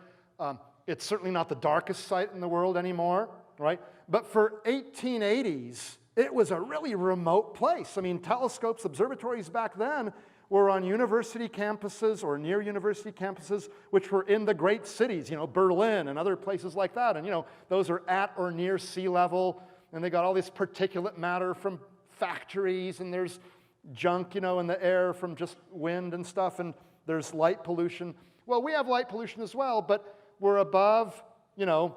Speaker 2: It's certainly not the darkest site in the world anymore, right? But for 1880s, it was a really remote place. I mean, telescopes, observatories back then were on university campuses or near university campuses, which were in the great cities, you know, Berlin and other places like that. And, you know, those are at or near sea level, and they got all this particulate matter from factories, and there's junk, you know, in the air from just wind and stuff, and there's light pollution. Well, we have light pollution as well, but we're above, you know,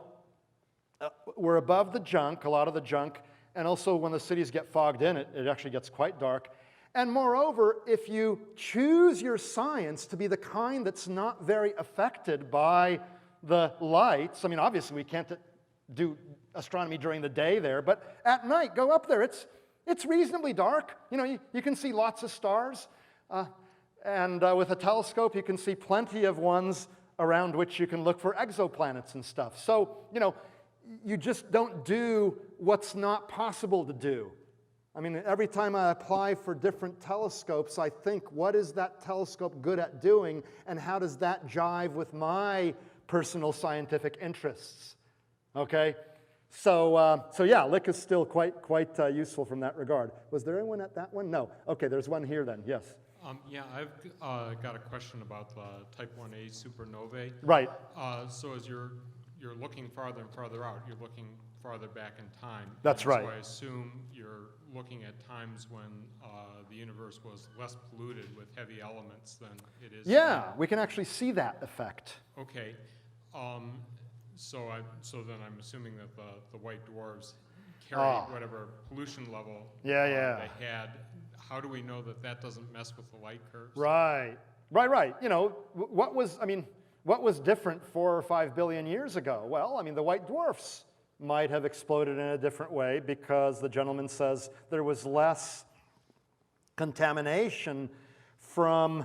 Speaker 2: we're above the junk, a lot of the junk, and also when the cities get fogged in, it actually gets quite dark. And moreover, if you choose your science to be the kind that's not very affected by the lights, I mean, obviously we can't do astronomy during the day there, but at night, go up there. It's reasonably dark. You know, you can see lots of stars. And with a telescope, you can see plenty of ones around which you can look for exoplanets and stuff. So, you know, you just don't do what's not possible to do. I mean, every time I apply for different telescopes, I think, what is that telescope good at doing, and how does that jive with my personal scientific interests? Okay? So yeah, Lick is still quite useful from that regard. Was there anyone at that one? No. Okay, there's one here then, yes.
Speaker 9: Yeah, I've got a question about the type 1a supernovae.
Speaker 2: Right.
Speaker 9: So as you're looking farther and farther out, you're looking farther back in time.
Speaker 2: That's right.
Speaker 9: So I assume you're looking at times when the universe was less polluted with heavy elements than it is.
Speaker 2: Yeah, we can actually see that effect.
Speaker 9: Okay. So then I'm assuming that the white dwarfs carried whatever pollution level they had. How do we know that that doesn't mess with the light curves?
Speaker 2: Right. You know, what was different 4 or 5 billion years ago? Well, I mean, the white dwarfs might have exploded in a different way because the gentleman says there was less contamination from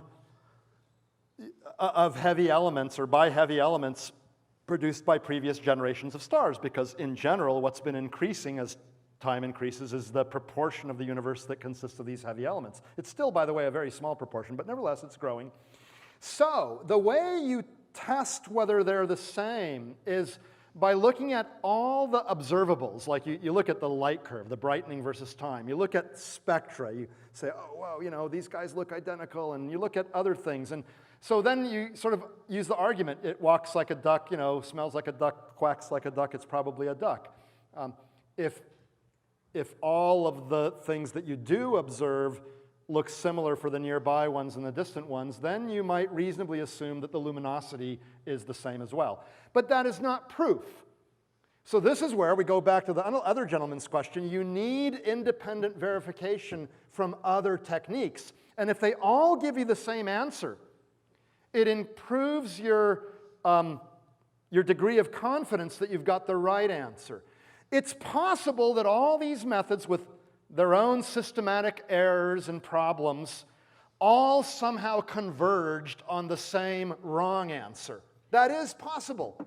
Speaker 2: of heavy elements or by heavy elements produced by previous generations of stars, because in general what's been increasing as time increases is the proportion of the universe that consists of these heavy elements. It's still, by the way, a very small proportion, but nevertheless it's growing. So the way you test whether they're the same is by looking at all the observables. Like you look at the light curve, the brightening versus time. You look at spectra. You say, oh, wow, you know, these guys look identical. And you look at other things. And so then you sort of use the argument, it walks like a duck, you know, smells like a duck, quacks like a duck, it's probably a duck. If all of the things that you do observe look similar for the nearby ones and the distant ones, then you might reasonably assume that the luminosity is the same as well. But that is not proof. So this is where we go back to the other gentleman's question. You need independent verification from other techniques. And if they all give you the same answer, it improves your degree of confidence that you've got the right answer. It's possible that all these methods with their own systematic errors and problems all somehow converged on the same wrong answer. That is possible.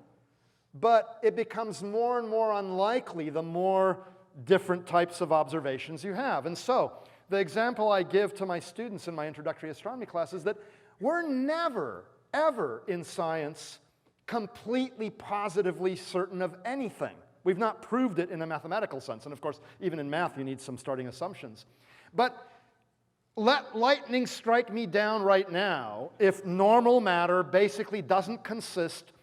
Speaker 2: But it becomes more and more unlikely the more different types of observations you have. And so the example I give to my students in my introductory astronomy class is that we're never, ever in science completely positively certain of anything. We've not proved it in a mathematical sense. And of course, even in math, you need some starting assumptions. But let lightning strike me down right now if normal matter basically doesn't consist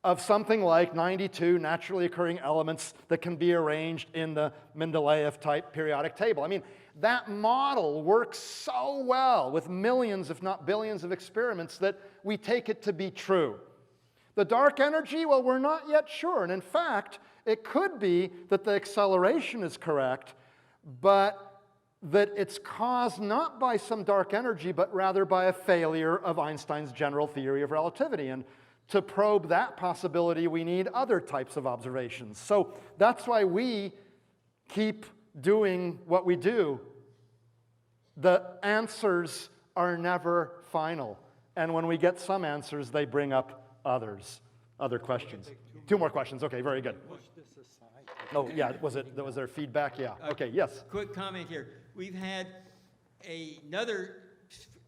Speaker 2: of something like 92 naturally occurring elements that can be arranged in the Mendeleev-type periodic table. I mean, that model works so well with millions, if not billions, of experiments that we take it to be true. The dark energy, well, we're not yet sure. And in fact, it could be that the acceleration is correct, but that it's caused not by some dark energy, but rather by a failure of Einstein's general theory of relativity. And to probe that possibility, we need other types of observations. So that's why we keep doing what we do. The answers are never final. And when we get some answers, they bring up others, other questions. Two more questions. Okay, very good. Oh, yeah, was there feedback? Yeah. Okay, yes.
Speaker 10: Quick comment here. We've had another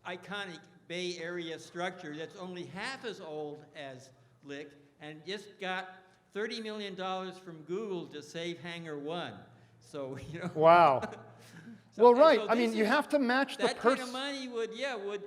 Speaker 10: iconic Bay Area structure that's only half as old as Lick and just got $30 million from Google to save Hangar 1. So, you know.
Speaker 2: Wow.
Speaker 10: So,
Speaker 2: well, right.
Speaker 10: so
Speaker 2: I mean, you have to match the purse.
Speaker 10: That kind of money would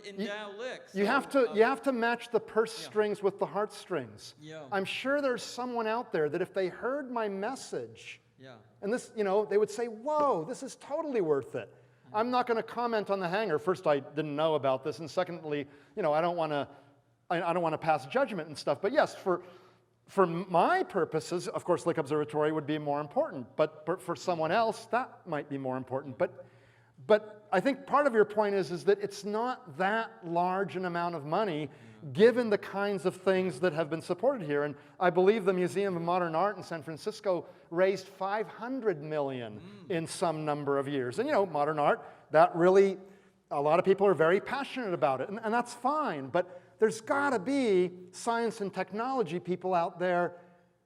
Speaker 10: endow Lick. So,
Speaker 2: you have to match the purse strings with the heartstrings.
Speaker 10: Yeah.
Speaker 2: I'm sure there's someone out there that if they heard my message,
Speaker 10: yeah.
Speaker 2: and this, you know, they would say, "Whoa, this is totally worth it." I'm not going to comment on the hangar. First, I didn't know about this, and secondly, you know, I don't want to pass judgment and stuff. But yes, for my purposes, of course, Lick Observatory would be more important. But for someone else, that might be more important. But I think part of your point is that it's not that large an amount of money given the kinds of things that have been supported here. And I believe the Museum of Modern Art in San Francisco raised $500 million in some number of years. And you know, modern art, that really, a lot of people are very passionate about it, and that's fine. But there's got to be science and technology people out there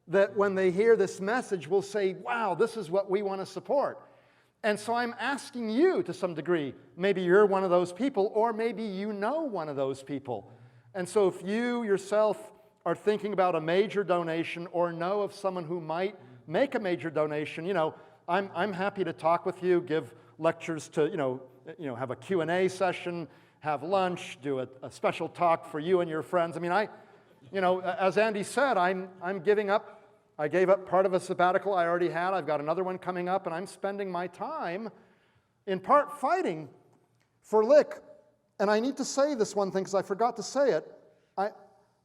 Speaker 2: that when they hear this message will say, wow, this is what we want to support. And so I'm asking you to some degree, maybe you're one of those people, or maybe you know one of those people. And so if you yourself are thinking about a major donation or know of someone who might make a major donation, you know, I'm happy to talk with you, give lectures to, you know, have a Q&A session, have lunch, do a special talk for you and your friends. I mean, you know, as Andy said, I'm giving up. I gave up part of a sabbatical I already had. I've got another one coming up, and I'm spending my time in part fighting for Lick. And I need to say this one thing because I forgot to say it.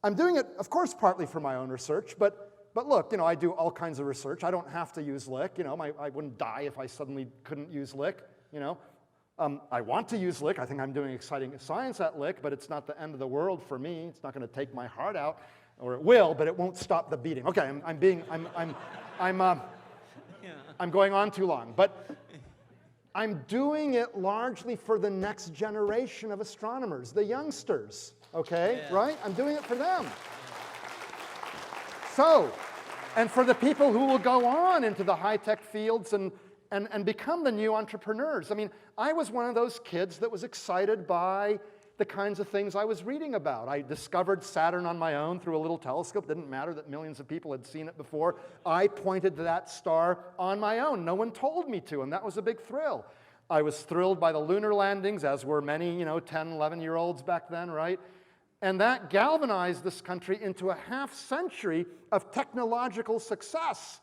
Speaker 2: I'm doing it, of course, partly for my own research, but look, you know, I do all kinds of research. I don't have to use Lick. You know, I wouldn't die if I suddenly couldn't use Lick, you know. I want to use Lick. I think I'm doing exciting science at Lick, but it's not the end of the world for me. It's not going to take my heart out. Or it will, but it won't stop the beating. Okay, I'm going on too long, but I'm doing it largely for the next generation of astronomers, the youngsters, okay, right? I'm doing it for them. So, and for the people who will go on into the high-tech fields and become the new entrepreneurs. I mean, I was one of those kids that was excited by the kinds of things I was reading about. I discovered Saturn on my own through a little telescope. Didn't matter that millions of people had seen it before. I pointed to that star on my own. No one told me to, and that was a big thrill. I was thrilled by the lunar landings, as were many, you know, 10, 11-year-olds back then, right? And that galvanized this country into a half-century of technological success.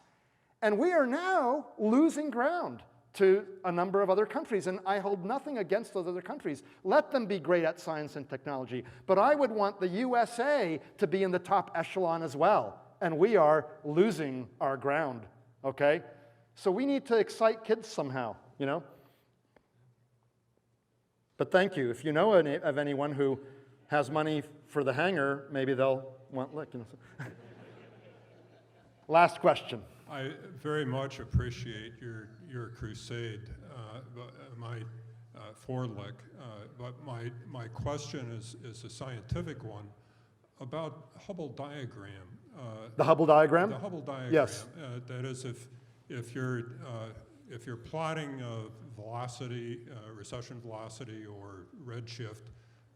Speaker 2: And we are now losing ground to a number of other countries, and I hold nothing against those other countries. Let them be great at science and technology, but I would want the USA to be in the top echelon as well, and we are losing our ground, okay? So we need to excite kids somehow, you know? But thank you. If you know of anyone who has money for the hangar, maybe they'll want Lick. You know? Last question.
Speaker 11: I very much appreciate your crusade for Lick, but my question is a scientific one about Hubble diagram.
Speaker 2: The Hubble diagram?
Speaker 11: The Hubble diagram.
Speaker 2: Yes.
Speaker 11: That is, if you're plotting velocity, recession velocity, or redshift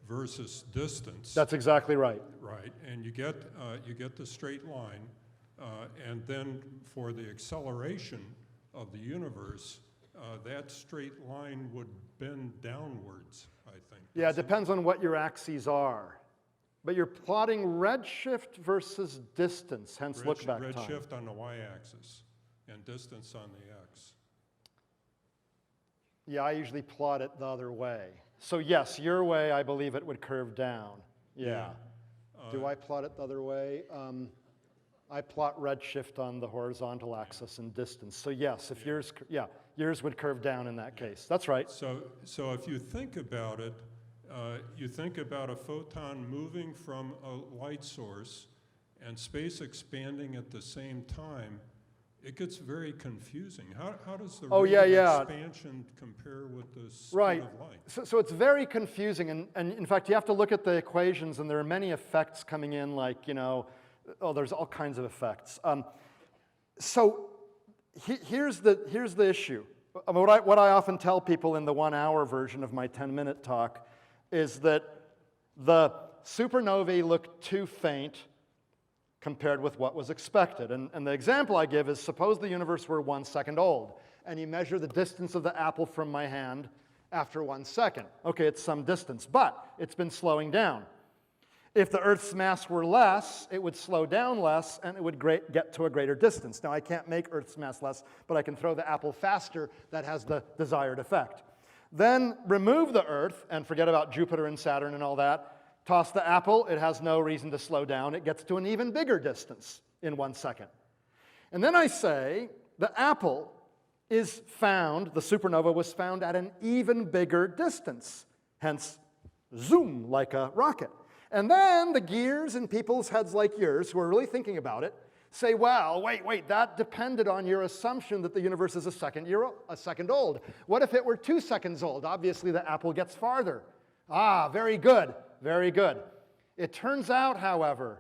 Speaker 11: versus distance.
Speaker 2: That's exactly right.
Speaker 11: Right, and you get the straight line. And then for the acceleration of the universe, that straight line would bend downwards, I think.
Speaker 2: Yeah, it depends on what your axes are. But you're plotting redshift versus distance, hence look-back time.
Speaker 11: Redshift on the y-axis and distance on the x.
Speaker 2: Yeah, I usually plot it the other way. So yes, your way, I believe it would curve down. Yeah. Do I plot it the other way? I plot redshift on the horizontal axis and distance. So yes, if yours, yours would curve down in that case. That's right.
Speaker 11: So if you think about it, you think about a photon moving from a light source and space expanding at the same time, it gets very confusing. How does the rate of expansion compare with the speed of light?
Speaker 2: So it's very confusing, and in fact, you have to look at the equations, and there are many effects coming in, like, there's all kinds of effects. So here's the issue. What I often tell people in the 1-hour version of my 10-minute talk is that the supernovae look too faint compared with what was expected. And the example I give is, suppose the universe were 1 second old, and you measure the distance of the apple from my hand after 1 second. Okay, it's some distance, but it's been slowing down. If the Earth's mass were less, it would slow down less, and it would get to a greater distance. Now, I can't make Earth's mass less, but I can throw the apple faster. That has the desired effect. Then remove the Earth, and forget about Jupiter and Saturn and all that. Toss the apple, it has no reason to slow down. It gets to an even bigger distance in 1 second. And then I say the apple is found, the supernova was found at an even bigger distance, hence zoom, like a rocket. And then the gears in people's heads like yours, who are really thinking about it, say, well, wait, that depended on your assumption that the universe is a second old. What if it were 2 seconds old? Obviously, the apple gets farther. Ah, very good. Very good. It turns out, however,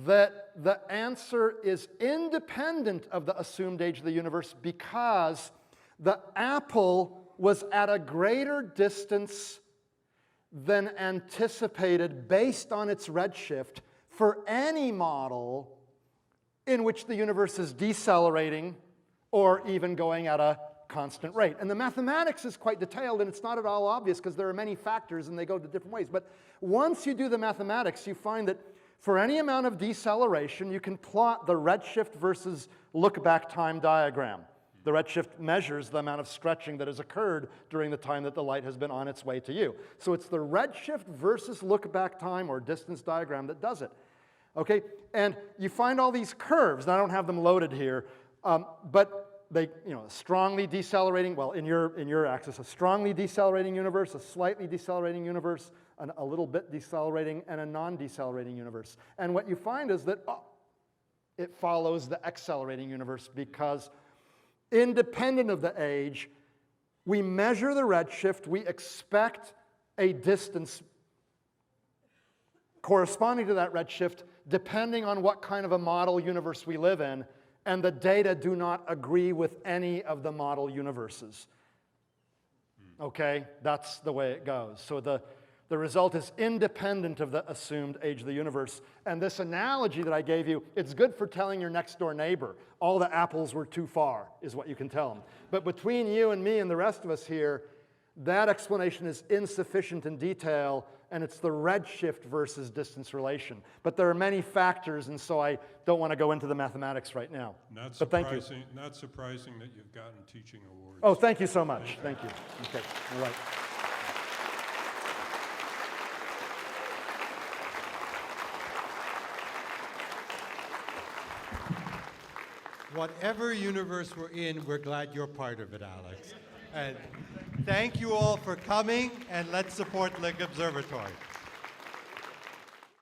Speaker 2: that the answer is independent of the assumed age of the universe because the apple was at a greater distance than anticipated based on its redshift for any model in which the universe is decelerating or even going at a constant rate. And the mathematics is quite detailed, and it's not at all obvious because there are many factors and they go to different ways. But once you do the mathematics, you find that for any amount of deceleration, you can plot the redshift versus look-back time diagram. The redshift measures the amount of stretching that has occurred during the time that the light has been on its way to you. So it's the redshift versus look-back time or distance diagram that does it. Okay, and you find all these curves, and I don't have them loaded here, but they, strongly decelerating, well, in your axis, a strongly decelerating universe, a slightly decelerating universe, a little bit decelerating, and a non-decelerating universe. And what you find is that it follows the accelerating universe because independent of the age, we measure the redshift, we expect a distance corresponding to that redshift depending on what kind of a model universe we live in, and the data do not agree with any of the model universes. Okay, that's the way it goes. So the result is independent of the assumed age of the universe. And this analogy that I gave you, it's good for telling your next door neighbor, all the apples were too far, is what you can tell them. But between you and me and the rest of us here, that explanation is insufficient in detail, and it's the redshift versus distance relation. But there are many factors, and so I don't want to go into the mathematics right now.
Speaker 11: Not
Speaker 2: surprising
Speaker 11: that you've gotten teaching awards.
Speaker 2: Oh, thank you so much. Thank you. Okay, all right.
Speaker 1: Whatever universe we're in, we're glad you're part of it, Alex. And thank you all for coming, and let's support Lick Observatory.